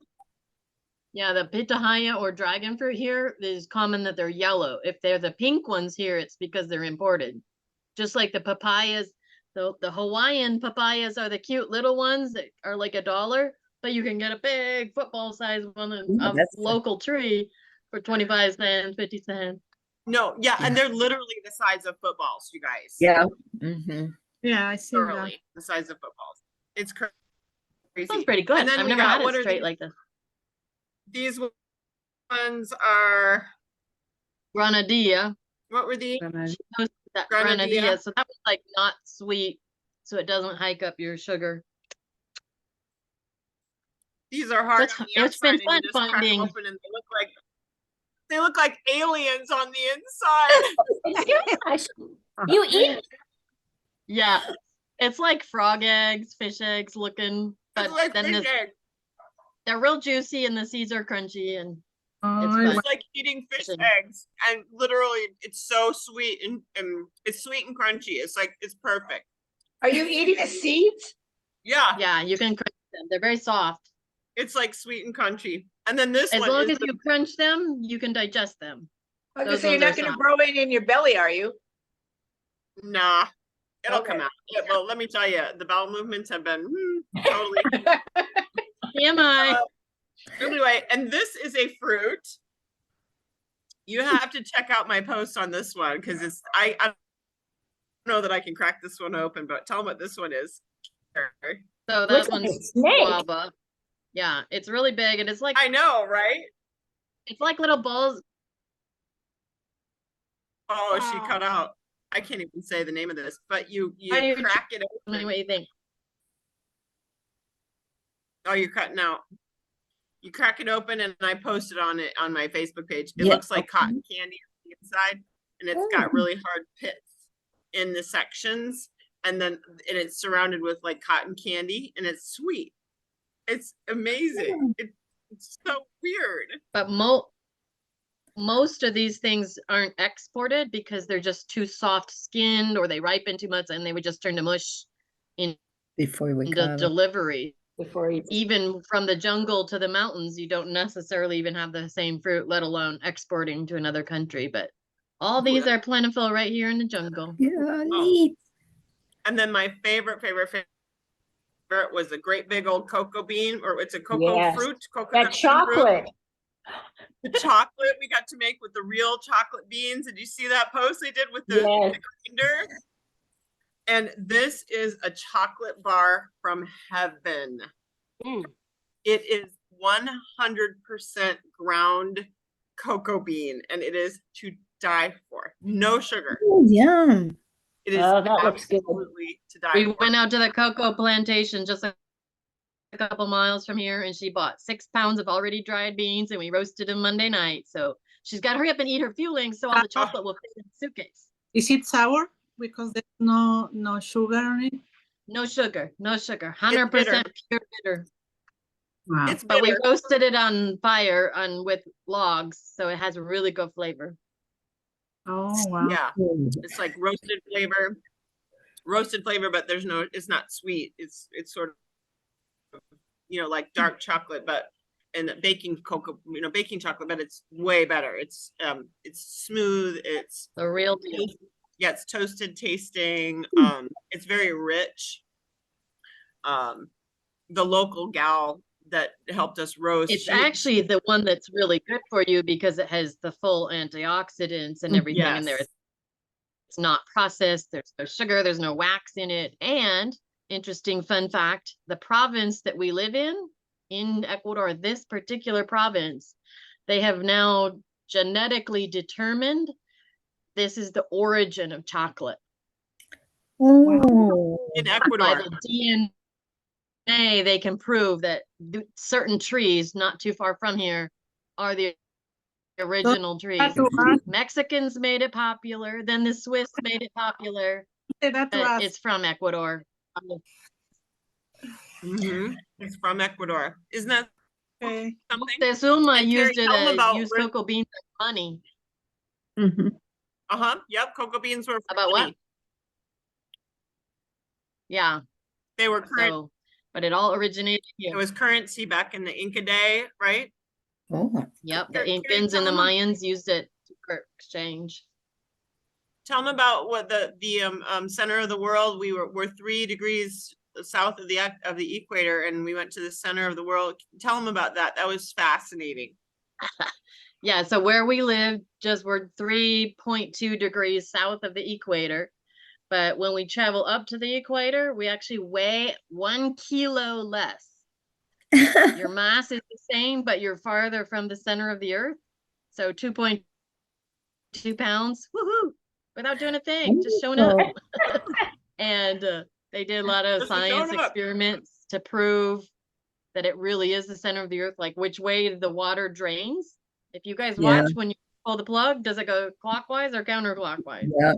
Speaker 1: Yeah, the pitahaya or dragon fruit here is common that they're yellow. If they're the pink ones here, it's because they're imported. Just like the papayas, the Hawaiian papayas are the cute little ones that are like $1, but you can get a big football size one of
Speaker 10: Ooh,
Speaker 1: a
Speaker 10: that's the-
Speaker 1: local tree for 25 cents, 50 cents.
Speaker 2: No, yeah, and they're literally the size of footballs, you guys.
Speaker 10: Yeah. Hmm.
Speaker 4: Yeah, I see that.
Speaker 2: Literally the size of footballs. It's crazy.
Speaker 1: Sounds pretty good.
Speaker 2: And then
Speaker 1: I've
Speaker 2: we
Speaker 1: never
Speaker 2: got,
Speaker 1: had
Speaker 2: what
Speaker 1: it
Speaker 2: are
Speaker 1: straight
Speaker 2: these?
Speaker 1: like this.
Speaker 2: These ones are,
Speaker 1: Granadilla.
Speaker 2: what were these?
Speaker 1: She knows that
Speaker 2: Granadilla.
Speaker 1: granadilla. So that was like not sweet, so it doesn't hike up your sugar.
Speaker 2: These are hard
Speaker 1: It's-
Speaker 2: on the
Speaker 1: it's been
Speaker 2: outside and you
Speaker 1: fun
Speaker 2: just crack them
Speaker 1: finding-
Speaker 2: open and they look like aliens on the inside.
Speaker 7: Gosh, you eat
Speaker 1: Yeah, it's like frog eggs, fish eggs looking, but
Speaker 2: It's like
Speaker 1: then
Speaker 2: fish
Speaker 1: this,
Speaker 2: egg.
Speaker 1: they're real juicy and the seeds are crunchy and
Speaker 4: Oh,
Speaker 1: It's
Speaker 4: I
Speaker 1: fun.
Speaker 2: It's like eating fish
Speaker 1: Fishing.
Speaker 2: eggs, and literally, it's so sweet and it's sweet and crunchy. It's like it's perfect.
Speaker 6: Are you eating the seeds?
Speaker 2: Yeah,
Speaker 1: yeah, you can crunch them. They're very soft.
Speaker 2: it's like sweet and crunchy. And then this
Speaker 1: As
Speaker 2: one
Speaker 1: long
Speaker 2: is
Speaker 1: as you crunch them, you can digest them.
Speaker 6: I was gonna
Speaker 1: Those
Speaker 6: say, you're
Speaker 1: ones are
Speaker 6: not gonna
Speaker 1: soft.
Speaker 6: grow any in your belly, are you?
Speaker 2: nah, it'll
Speaker 6: Okay.
Speaker 2: come out. Well, let me tell you, the bowel movements have been totally.
Speaker 1: TMI.
Speaker 2: Anyway, and this is a fruit. You have to check out my post on this one because it's I don't know that I can crack this one open, but tell them what this one is.
Speaker 1: So that
Speaker 7: looks like a
Speaker 1: one's
Speaker 7: snake.
Speaker 1: guava. Yeah, it's really big and it's like
Speaker 2: I know, right?
Speaker 1: little balls.
Speaker 2: Oh, she
Speaker 6: Wow.
Speaker 2: cut out. I can't even say the name of this, but you
Speaker 1: I-
Speaker 2: crack it
Speaker 1: Tell me
Speaker 2: open.
Speaker 1: what you think.
Speaker 2: Oh, you're cutting out. You crack it open and I posted on it on my Facebook page. It
Speaker 10: Yeah,
Speaker 2: looks like cotton candy on the inside and it's got really hard pits in the sections and it's surrounded with like cotton candy and it's sweet. It's amazing. It's so weird.
Speaker 1: But most of these things aren't exported because they're just too soft skinned or they ripen too much and they would just turn to mush in
Speaker 10: Before we
Speaker 1: the
Speaker 10: got it.
Speaker 1: delivery.
Speaker 7: before you.
Speaker 1: Even from the jungle to the mountains, you don't necessarily even have the same fruit, let alone exporting to another country. But all
Speaker 2: Ooh,
Speaker 1: these
Speaker 2: that-
Speaker 1: are plentiful right here in the jungle.
Speaker 10: Yeah, neat.
Speaker 2: And then my favorite was a great big old cocoa bean, or it's a cocoa
Speaker 7: Yes.
Speaker 2: fruit, coconut
Speaker 7: That
Speaker 2: bean fruit.
Speaker 7: chocolate.
Speaker 2: The chocolate we got to make with the real chocolate beans. Did you see that post they did with the
Speaker 7: Yes.
Speaker 2: grinder? And this is a chocolate bar from heaven.
Speaker 9: Mm.
Speaker 2: It is 100% ground cocoa bean, and it is to die for. No sugar.
Speaker 10: Oh, yum.
Speaker 2: It is
Speaker 7: Oh, that looks good.
Speaker 2: absolutely to die
Speaker 1: We
Speaker 2: for.
Speaker 1: went out to the cocoa plantation just a couple miles from here and she bought 6 pounds of already dried beans and we roasted them Monday night. So she's got to hurry up and eat her fueling so all the chocolate will fit in the suitcase.
Speaker 4: Is it sour? Because there's no sugar on it.
Speaker 1: No sugar, no sugar,
Speaker 2: bitter.
Speaker 1: 100% pure bitter.
Speaker 4: Wow.
Speaker 2: It's
Speaker 1: But we
Speaker 2: bitter.
Speaker 1: roasted it on fire with logs, so it has a really good flavor.
Speaker 4: Oh wow.
Speaker 2: Yeah, it's like roasted flavor, but it's not sweet. It's sort of, like dark chocolate, but and baking chocolate, but it's way better. It's smooth. It's
Speaker 1: The real deal.
Speaker 2: yeah, it's toasted tasting. It's very rich. The local gal that helped us roast.
Speaker 1: It's
Speaker 2: She-
Speaker 1: actually the one that's really good for you because it has the full antioxidants and everything in there.
Speaker 2: Yes.
Speaker 1: It's not processed, there's no sugar, there's no wax in it. And interesting fun fact, the province that we live in Ecuador, this particular province, they have now genetically determined this is the origin of chocolate.
Speaker 10: Oh,
Speaker 2: in
Speaker 1: By
Speaker 2: Ecuador.
Speaker 1: the DNA, they can prove that certain trees not too far from here are the original trees.
Speaker 4: That to us,
Speaker 1: Mexicans made it popular, then the Swiss made it popular,
Speaker 4: say that to
Speaker 1: but
Speaker 4: us.
Speaker 1: it's from Ecuador.
Speaker 2: Mhm. It's from Ecuador. Isn't that
Speaker 4: Okay.
Speaker 2: something?
Speaker 1: Moctezuma
Speaker 2: And
Speaker 1: used
Speaker 2: Terry,
Speaker 1: it
Speaker 2: tell 'em
Speaker 1: as
Speaker 2: about
Speaker 1: used
Speaker 2: where-
Speaker 1: cocoa beans as money.
Speaker 2: Uh-huh. Yep. Cocoa beans were for
Speaker 1: About what?
Speaker 2: money.
Speaker 1: Yeah,
Speaker 2: They were current.
Speaker 1: so, but it all originated
Speaker 2: It
Speaker 1: here.
Speaker 2: was currency back in the Inca day, right?
Speaker 10: oh.
Speaker 1: Yep, the
Speaker 2: Terry,
Speaker 1: Incans and the
Speaker 2: tell 'em-
Speaker 1: Mayans used it for exchange.
Speaker 2: Tell them about what the center of the world. We're 3 degrees south of the equator, and we went to the center of the world. Tell them about that. That was fascinating.
Speaker 1: Yeah, so where we live, we're 3.2 degrees south of the equator. But when we travel up to the equator, we actually weigh 1 kilo less. Your mass is the same, but you're farther from the center of the earth. So 2.2 pounds, woohoo, without doing a thing, just showing up. And they did a lot of
Speaker 2: Just for showing
Speaker 1: science
Speaker 2: up.
Speaker 1: experiments to prove that it really is the center of the earth, like which way the water drains. If you guys
Speaker 10: Yeah.
Speaker 1: watch when you pull the plug, does it go clockwise or counterclockwise?
Speaker 10: Yeah.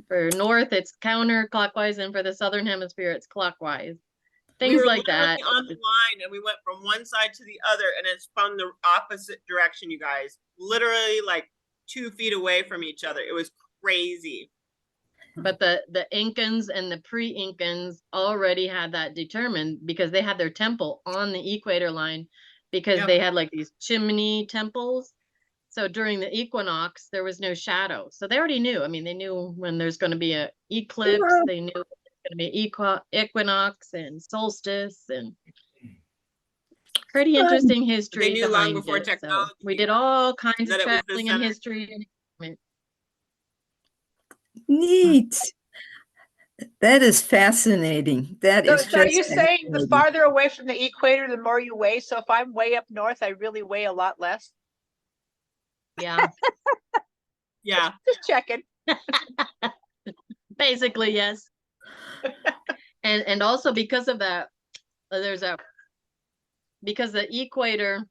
Speaker 1: For north, it's counterclockwise, and for the southern hemisphere, it's clockwise.
Speaker 2: We
Speaker 1: Things
Speaker 2: were
Speaker 1: like
Speaker 2: literally
Speaker 1: that.
Speaker 2: on the line, and we went from one side to the other, and it's from the opposite direction, you guys. Literally like 2 feet away from each other. It was crazy.
Speaker 1: But the Incans and the pre-Incans already had that determined because they had their temple on the equator line because
Speaker 2: Yep.
Speaker 1: they had like these chimney temples. So during the equinox, there was no shadow. So they already knew. I mean, they knew when there's going to be an eclipse.
Speaker 10: Wow.
Speaker 1: They knew there's going to be equinox and solstice and pretty interesting history
Speaker 2: knew long
Speaker 1: behind
Speaker 2: before
Speaker 1: it. So
Speaker 2: technology
Speaker 1: we did all kinds
Speaker 2: that
Speaker 1: of
Speaker 2: it was the
Speaker 1: traveling in
Speaker 2: center.
Speaker 1: history.
Speaker 10: Neat. That is fascinating. That
Speaker 6: So,
Speaker 10: is
Speaker 6: so are
Speaker 10: just
Speaker 6: you saying the
Speaker 10: fascinating.
Speaker 6: farther away from the equator, the more you weigh? So if I'm way up north, I really weigh a lot less?
Speaker 1: Yeah,
Speaker 2: Yeah.
Speaker 6: Just checking.
Speaker 1: basically, yes. And also because of that, because the equator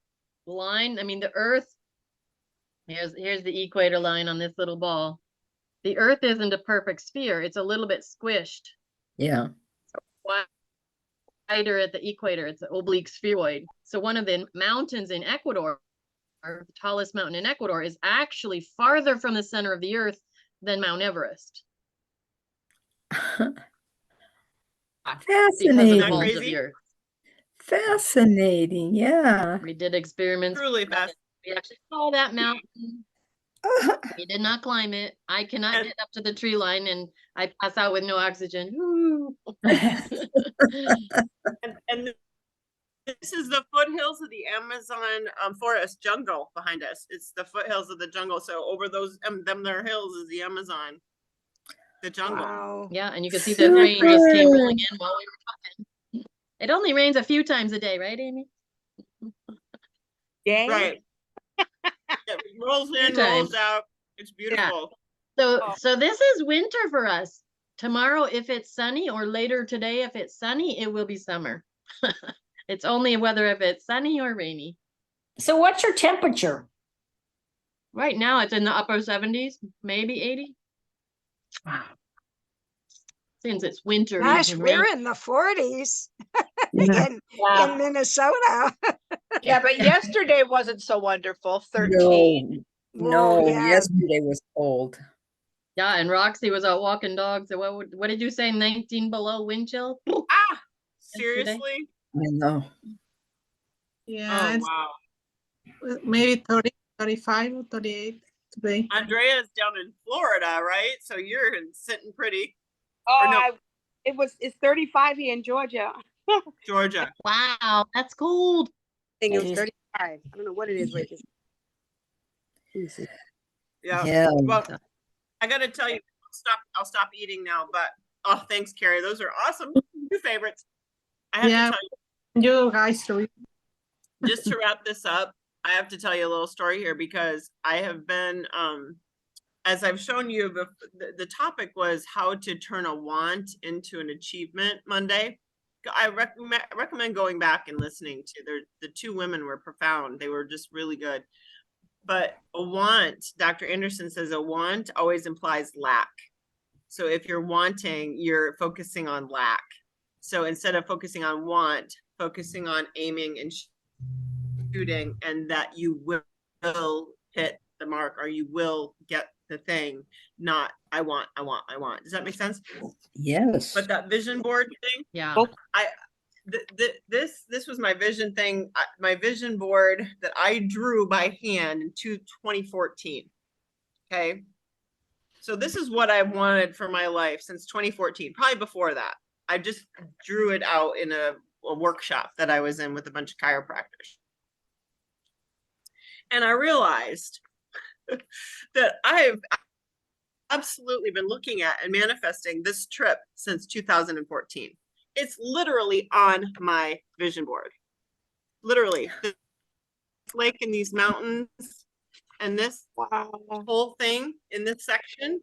Speaker 1: line, I mean, the Earth, here's the equator line on this little ball. The Earth isn't a perfect sphere. It's a little bit squished.
Speaker 10: Yeah.
Speaker 1: Wider at the equator. It's an oblique spheroid. So one of the mountains in Ecuador, or the tallest mountain in Ecuador, is actually farther from the center of the Earth than Mount Everest because of the
Speaker 10: Fascinating.
Speaker 1: bulge of
Speaker 2: Crazy?
Speaker 1: the Earth.
Speaker 10: Fascinating. Yeah.
Speaker 1: We did experiments.
Speaker 2: Truly fast.
Speaker 1: We actually saw that mountain. We did not climb it. I cannot
Speaker 2: And-
Speaker 1: get up to the tree line, and I pass out with no oxygen. Ooh.
Speaker 2: And this is the foothills of the Amazon forest jungle behind us. It's the foothills of the jungle. So over those their hills is the Amazon, the jungle.
Speaker 8: Wow.
Speaker 1: Yeah, and you can see the rain just came
Speaker 10: Super.
Speaker 1: rolling in while we were talking. It only rains a few times a day, right, Amy?
Speaker 9: Day?
Speaker 2: Right. It rolls in,
Speaker 1: Good
Speaker 2: rolls
Speaker 1: times.
Speaker 2: out. It's beautiful.
Speaker 1: So this is winter for us. Tomorrow, if it's sunny, or later today, if it's sunny, it will be summer. It's only whether if it's sunny or rainy.
Speaker 7: So what's your temperature?
Speaker 1: Right now, it's in the upper 70s, maybe 80. Since it's winter.
Speaker 8: Gosh,
Speaker 1: and
Speaker 8: we're
Speaker 1: rain.
Speaker 8: in the 40s
Speaker 10: Yeah.
Speaker 8: in
Speaker 7: Wow.
Speaker 8: Minnesota.
Speaker 6: Yeah, but yesterday wasn't so wonderful. 13.
Speaker 10: No,
Speaker 8: Whoa,
Speaker 10: no,
Speaker 8: yeah.
Speaker 10: yesterday was cold.
Speaker 1: Yeah, and Roxy was out walking dogs. So what did you say? 19 below wind chill?
Speaker 2: Ah, seriously?
Speaker 10: I know.
Speaker 4: Yeah,
Speaker 2: Oh,
Speaker 4: it's
Speaker 2: wow.
Speaker 4: maybe 30, 35 or 38 today.
Speaker 2: Andrea's down in Florida, right? So you're sitting pretty.
Speaker 9: Oh,
Speaker 2: Or no.
Speaker 9: it's 35 here in Georgia.
Speaker 2: Georgia.
Speaker 1: Wow, that's cold.
Speaker 9: think it was
Speaker 7: Jeez.
Speaker 9: 35. I don't know what it is right this. Let me see.
Speaker 2: Yeah.
Speaker 10: Yeah.
Speaker 2: Well, I gotta tell you, I'll stop eating now, but oh, thanks, Carrie. Those are awesome. New favorites. I have
Speaker 4: Yeah.
Speaker 2: to tell you,
Speaker 4: You guys too.
Speaker 2: just to wrap this up, I have to tell you a little story here because I have been, as I've shown you, the topic was how to turn a want into an achievement Monday. I recommend going back and listening to the two women were profound. They were just really good. But a want, Dr. Anderson says a want always implies lack. So if you're wanting, you're focusing on lack. So instead of focusing on want, focusing on aiming and shooting, and that you will hit the mark or you will get the thing, not I want. Does that make sense?
Speaker 10: Yes.
Speaker 2: But that vision board thing,
Speaker 1: Yeah.
Speaker 2: this was my vision thing, my vision board that I drew by hand in 2014. Okay. So this is what I've wanted for my life since 2014, probably before that. I just drew it out in a workshop that I was in with a bunch of chiropractors. And I realized that I've absolutely been looking at and manifesting this trip since 2014. It's literally on my vision board. Literally, this lake and these mountains and this whole thing in this section,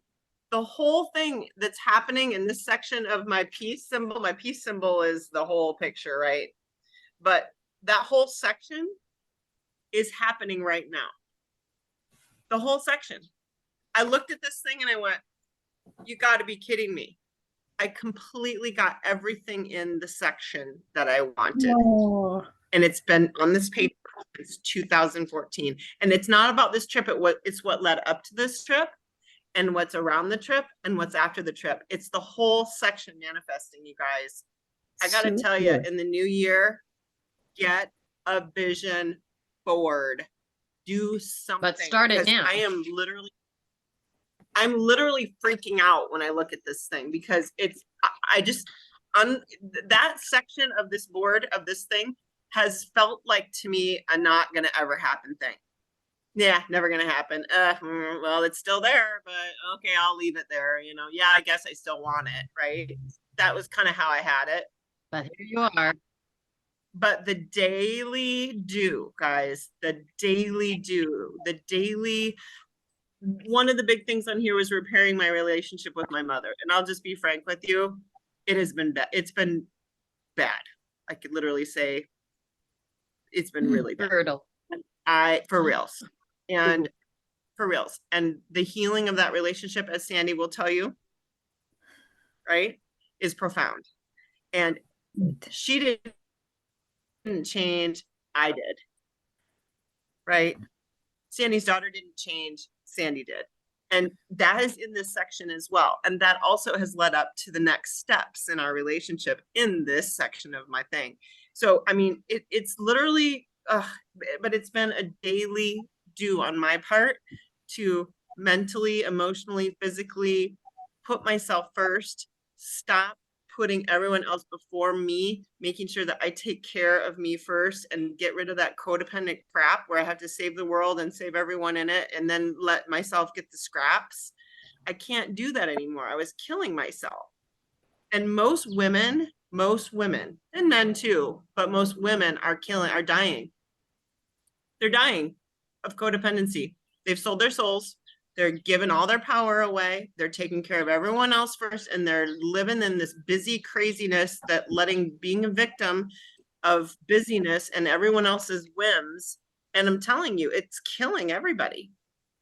Speaker 2: the whole thing that's happening in this section of my peace symbol is the whole picture, right? But that whole section is happening right now. The whole section. I looked at this thing and I went, you got to be kidding me. I completely got everything in the section that I wanted.
Speaker 10: Oh.
Speaker 2: And it's been on this paper since 2014. And it's not about this trip. It's what led up to this trip and what's around the trip and what's after the trip. It's the whole section manifesting, you guys. I got to tell you, in the new year, get a vision board. Do something.
Speaker 1: But start it now.
Speaker 2: I'm literally freaking out when I look at this thing because that section of this board of this thing has felt like to me a not gonna ever happen thing. Yeah, never gonna happen. Well, it's still there, but okay, I'll leave it there. You know, yeah, I guess I still want it, right? That was kind of how I had it.
Speaker 1: But here you are.
Speaker 2: But the daily do, guys, one of the big things on here was repairing my relationship with my mother. And I'll just be frank with you. It has been bad. It's been bad. I could literally say it's been really bad.
Speaker 1: Brutal.
Speaker 2: For reals. And for reals. And the healing of that relationship, as Sandy will tell you, right, is profound. And she didn't change. I did. Right? Sandy's daughter didn't change. Sandy did. And that is in this section as well. And that also has led up to the next steps in our relationship in this section of my thing. So, I mean, it's literally, but it's been a daily do on my part to mentally, emotionally, physically put myself first, stop putting everyone else before me, making sure that I take care of me first and get rid of that codependent crap where I have to save the world and save everyone in it and then let myself get the scraps. I can't do that anymore. I was killing myself. And most women and men too, but most women are dying. They're dying of codependency. They've sold their souls. They're giving all their power away. They're taking care of everyone else first. And they're living in this busy craziness that being a victim of busyness and everyone else's whims. And I'm telling you, it's killing everybody.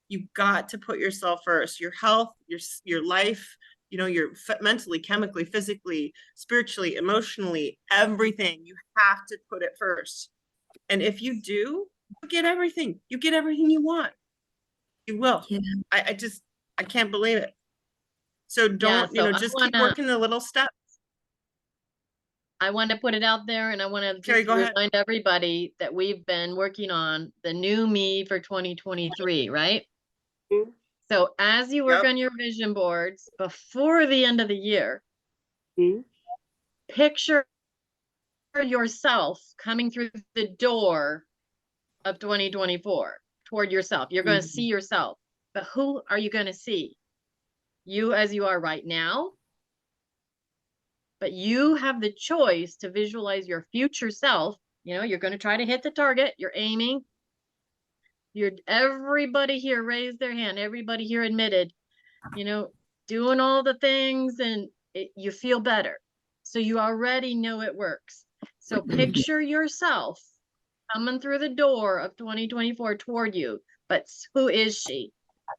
Speaker 2: You've got to put yourself first, your health, your life, you know, your mentally, chemically, physically, spiritually, emotionally, everything. You have to put it first. And if you do, you get everything. You get everything you want. You will. Yeah. I can't believe it. So don't, just keep working the little steps.
Speaker 1: I want to put it out there and I want to
Speaker 2: Carrie, go
Speaker 1: remind
Speaker 2: ahead.
Speaker 1: everybody that we've been working on the new me for 2023, right?
Speaker 9: Mm-hmm.
Speaker 1: So as you work on your vision boards before the end of the year, picture yourself coming through the door of 2024 toward yourself. You're going to see yourself, but who are you going to see? You as you are right now, but you have the choice to visualize your future self. You know, you're going to try to hit the target. You're aiming. Everybody here raised their hand. Everybody here admitted, you know, doing all the things, and you feel better. So you already know it works. So picture yourself coming through the door of 2024 toward you. But who is she?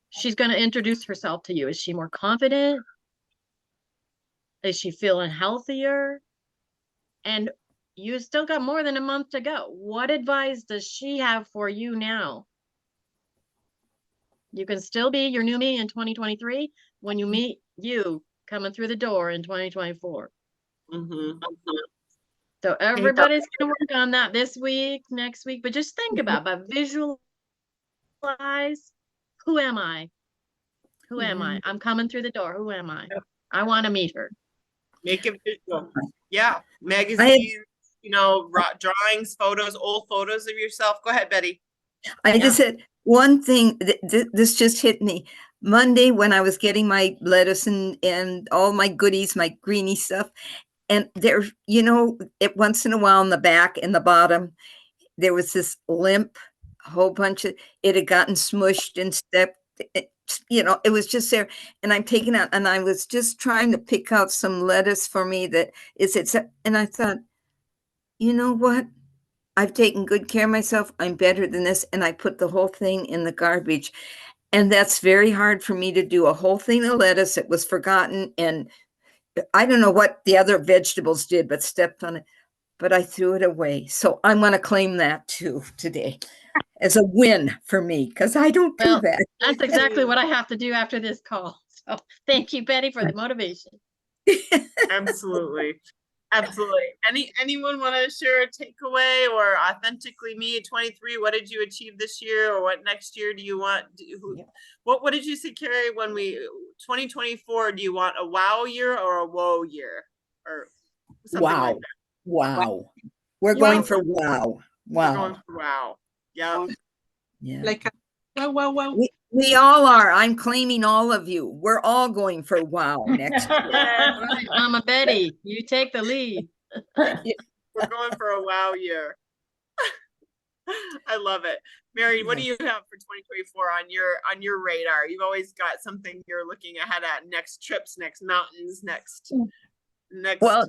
Speaker 1: She's going to introduce herself to you. Is she more confident? Is she feeling healthier? And you still got more than a month to go. What advice does she have for you now? You can still be your new me in 2023 when you meet you coming through the door in 2024. So everybody's going to work on that this week, next week, but just think about, but visualize, who am I? Who am I? I'm coming through the door. Who am I? I want to meet her.
Speaker 2: Make it visual. Yeah. Magazines, you know, drawings, photos, old photos of yourself. Go ahead, Betty.
Speaker 10: I just said one thing, this just hit me. Monday when I was getting my lettuce and all my goodies, my greeny stuff, and there, you know, once in a while in the back and the bottom, there was this limp, whole bunch of, it had gotten smushed and stepped, you know, it was just there. And I'm taking out, and I was just trying to pick out some lettuce for me that is it. And I thought, you know what? I've taken good care of myself. I'm better than this. And I put the whole thing in the garbage. And that's very hard for me to do. A whole thing of lettuce. It was forgotten. And I don't know what the other vegetables did, but stepped on it. But I threw it away. So I'm going to claim that too today as a win for me, because I don't do that.
Speaker 1: That's exactly what I have to do after this call. So thank you, Betty, for the motivation.
Speaker 2: Absolutely. Absolutely. Anyone want to share a takeaway or authentically me at 23? What did you achieve this year, or what next year do you want? What did you say, Carrie, when we 2024, do you want a wow year or a whoa year or something like that?
Speaker 10: Wow. We're going for wow.
Speaker 2: We're going for wow. Yeah.
Speaker 4: Like wow.
Speaker 10: We all are. I'm claiming all of you. We're all going for wow next year.
Speaker 1: All right, Mama Betty, you take the lead.
Speaker 2: We're going for a wow year. I love it. Mary, what do you have for 2024 on your radar? You've always got something you're looking ahead at, next trips, next mountains, next.
Speaker 5: Well,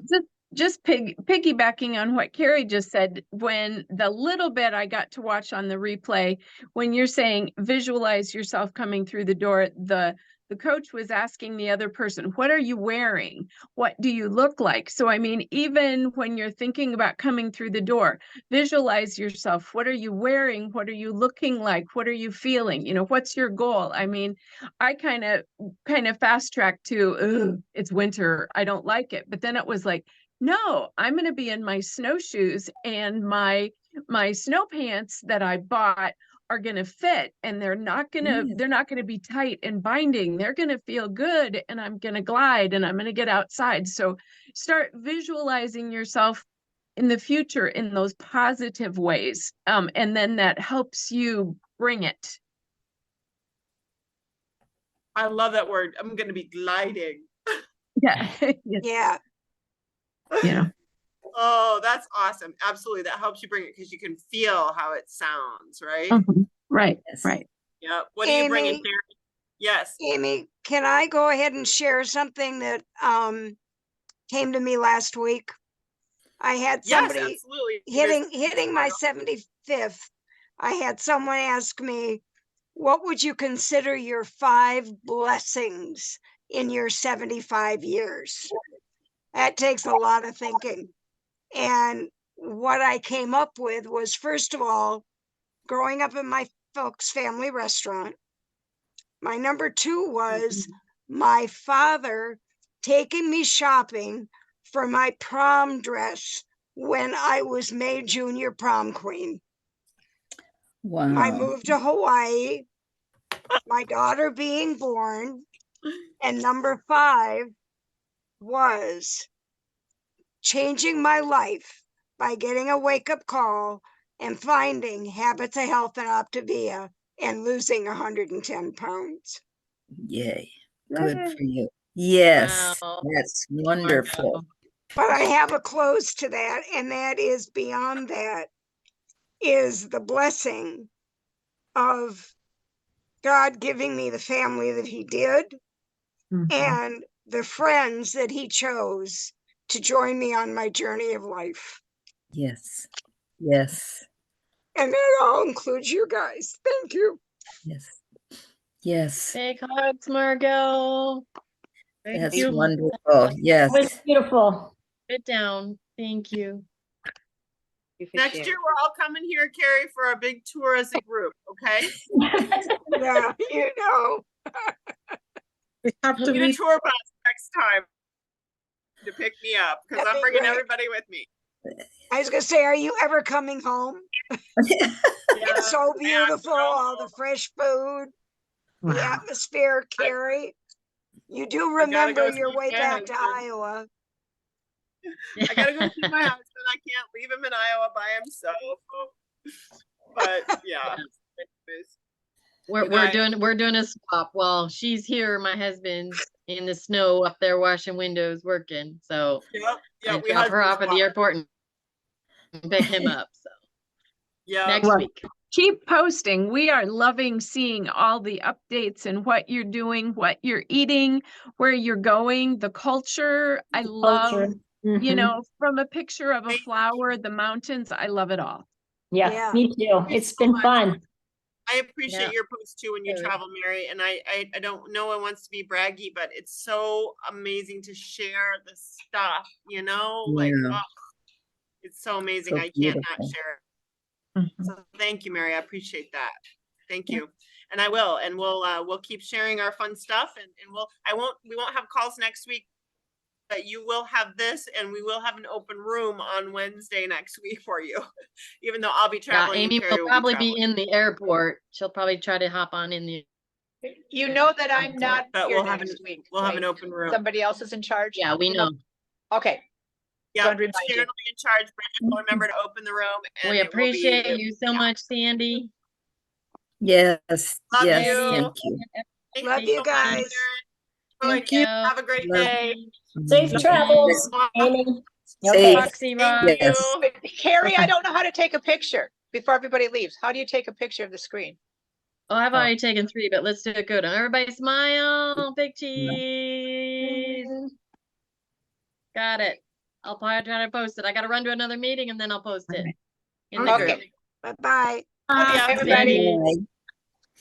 Speaker 5: just piggybacking on what Carrie just said, when the little bit I got to watch on the replay, when you're saying visualize yourself coming through the door, the coach was asking the other person, what are you wearing? What do you look like? So, I mean, even when you're thinking about coming through the door, visualize yourself. What are you wearing? What are you looking like? What are you feeling? You know, what's your goal? I mean, I kind of fast tracked to, it's winter. I don't like it. But then it was like, no, I'm going to be in my snowshoes, and my snow pants that I bought are going to fit, and they're not going to be tight and binding. They're going to feel good, and I'm going to glide, and I'm going to get outside. So start visualizing yourself in the future in those positive ways. And then that helps you bring it.
Speaker 2: I love that word. I'm going to be gliding.
Speaker 5: Yeah.
Speaker 8: Yeah.
Speaker 5: Yeah.
Speaker 2: Oh, that's awesome. Absolutely. That helps you bring it because you can feel how it sounds, right?
Speaker 5: Right.
Speaker 10: Yes.
Speaker 5: Right.
Speaker 2: Yeah. What are you bringing,
Speaker 8: Amy,
Speaker 2: Carrie? Yes.
Speaker 8: Amy, can I go ahead and share something that came to me last week? I had somebody hitting my 75th. I had someone ask me, what would you consider your 5 blessings in your 75 years? That takes a lot of thinking. And what I came up with was, first of all, growing up in my folks' family restaurant. My number 2 was my father taking me shopping for my prom dress when I was made junior prom queen.
Speaker 10: Wow.
Speaker 8: My move to Hawaii, my daughter being born, and number 5 was changing my life by getting a wake-up call and finding Habits of Health in Optavia and losing 110 pounds.
Speaker 10: Yay. Good for you. Yes,
Speaker 1: Wow.
Speaker 10: that's wonderful.
Speaker 1: Margo.
Speaker 8: But I have a close to that, and that is beyond that is the blessing of God giving me the family that he did and the friends that he chose to join me on my journey of life.
Speaker 10: Yes. Yes.
Speaker 8: And that all includes you guys. Thank you.
Speaker 10: Yes. Yes.
Speaker 1: Big hugs, Margo.
Speaker 10: That's
Speaker 1: you.
Speaker 10: wonderful. Yes.
Speaker 7: It was beautiful.
Speaker 1: Sit down. Thank you.
Speaker 2: Next year, we're all coming here, Carrie, for a big tour as a group, okay?
Speaker 8: Yeah, you know.
Speaker 4: We have to
Speaker 2: Get a
Speaker 4: meet.
Speaker 2: tour bus next time to pick me up, because
Speaker 8: That'd
Speaker 2: I'm
Speaker 8: be
Speaker 2: bringing
Speaker 8: great.
Speaker 2: everybody with me.
Speaker 8: I was gonna say, are you ever coming home? It's so beautiful, all the fresh food, the atmosphere, Carrie. You do
Speaker 2: I gotta
Speaker 8: remember
Speaker 2: go
Speaker 8: your
Speaker 2: see
Speaker 8: way
Speaker 2: my
Speaker 8: back to
Speaker 2: husband.
Speaker 8: Iowa.
Speaker 2: I gotta go see my husband. I can't leave him in Iowa by himself. But yeah. Anyways,
Speaker 1: We're doing a swap. While she's here, my husband's in the snow up there washing windows working. So
Speaker 2: yeah,
Speaker 1: I
Speaker 2: we
Speaker 1: drop her
Speaker 2: husband
Speaker 1: off at the
Speaker 2: swap.
Speaker 1: airport and pick him up. So
Speaker 2: Yeah.
Speaker 1: next
Speaker 5: Well,
Speaker 1: week.
Speaker 5: keep posting. We are loving seeing all the updates and what you're doing, what you're eating, where you're going, the culture. I love,
Speaker 7: Culture.
Speaker 5: you
Speaker 7: Mhm.
Speaker 5: know, from a picture of a flower, the mountains. I love it all.
Speaker 7: Yeah,
Speaker 8: Yeah.
Speaker 7: me too.
Speaker 2: Thank you
Speaker 7: It's
Speaker 2: so
Speaker 7: been
Speaker 2: much.
Speaker 7: fun.
Speaker 2: I appreciate
Speaker 1: Yeah.
Speaker 2: your post too when you
Speaker 1: Very.
Speaker 2: travel, Mary. And I don't, no one wants to be braggy, but it's so amazing to share the stuff, you know, like,
Speaker 10: Yeah.
Speaker 2: oh, it's so amazing.
Speaker 10: So
Speaker 2: I can't not
Speaker 10: beautiful.
Speaker 2: share it.
Speaker 5: Mhm.
Speaker 2: So thank you, Mary. I appreciate that. Thank you. And I will, and we'll keep sharing our fun stuff and we won't have calls next week, but you will have this and we will have an open room on Wednesday next week for you, even though I'll be
Speaker 1: Yeah,
Speaker 2: traveling. and
Speaker 1: Amy
Speaker 2: Carrie
Speaker 1: will
Speaker 2: will
Speaker 1: probably
Speaker 2: traveling.
Speaker 1: be in the airport. She'll probably try to hop on in the.
Speaker 6: You know that I'm not
Speaker 2: But
Speaker 6: here
Speaker 2: we'll have
Speaker 6: next week.
Speaker 2: We'll have an
Speaker 6: right?
Speaker 2: open room.
Speaker 6: Somebody else is in charge?
Speaker 1: Yeah, we
Speaker 6: You
Speaker 1: know.
Speaker 6: Okay,
Speaker 2: Yeah,
Speaker 6: Don't remind
Speaker 2: Sharon
Speaker 6: you.
Speaker 2: will be in charge. Brenda will remember to open the room. And
Speaker 1: We
Speaker 2: it will be-
Speaker 1: appreciate you so much, Sandy.
Speaker 10: Yes.
Speaker 2: Love
Speaker 10: Yes.
Speaker 2: you.
Speaker 10: Thank you.
Speaker 2: Thank
Speaker 8: Love you
Speaker 2: so much,
Speaker 8: guys.
Speaker 2: Sharon.
Speaker 1: Thank you.
Speaker 2: Have a great
Speaker 10: Love
Speaker 2: day.
Speaker 7: Safe
Speaker 10: Mhm.
Speaker 7: travels, Amy. Okay.
Speaker 10: Safe.
Speaker 1: Roxy
Speaker 2: Thank
Speaker 1: Rock.
Speaker 10: Yes.
Speaker 2: you.
Speaker 6: Carrie, I don't know how to take a picture before everybody leaves. How do you take a picture of the screen?
Speaker 1: Oh, I've already taken 3, but let's do it good. Everybody smile. Big cheese. Got it. I'll probably try to post it. I gotta run to another meeting and then I'll post it in the group.
Speaker 6: Okay.
Speaker 8: Bye-bye.
Speaker 2: Love ya.
Speaker 6: Everybody.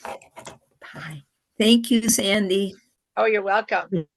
Speaker 10: Bye. Bye. Thank you, Sandy.
Speaker 6: Oh, you're welcome.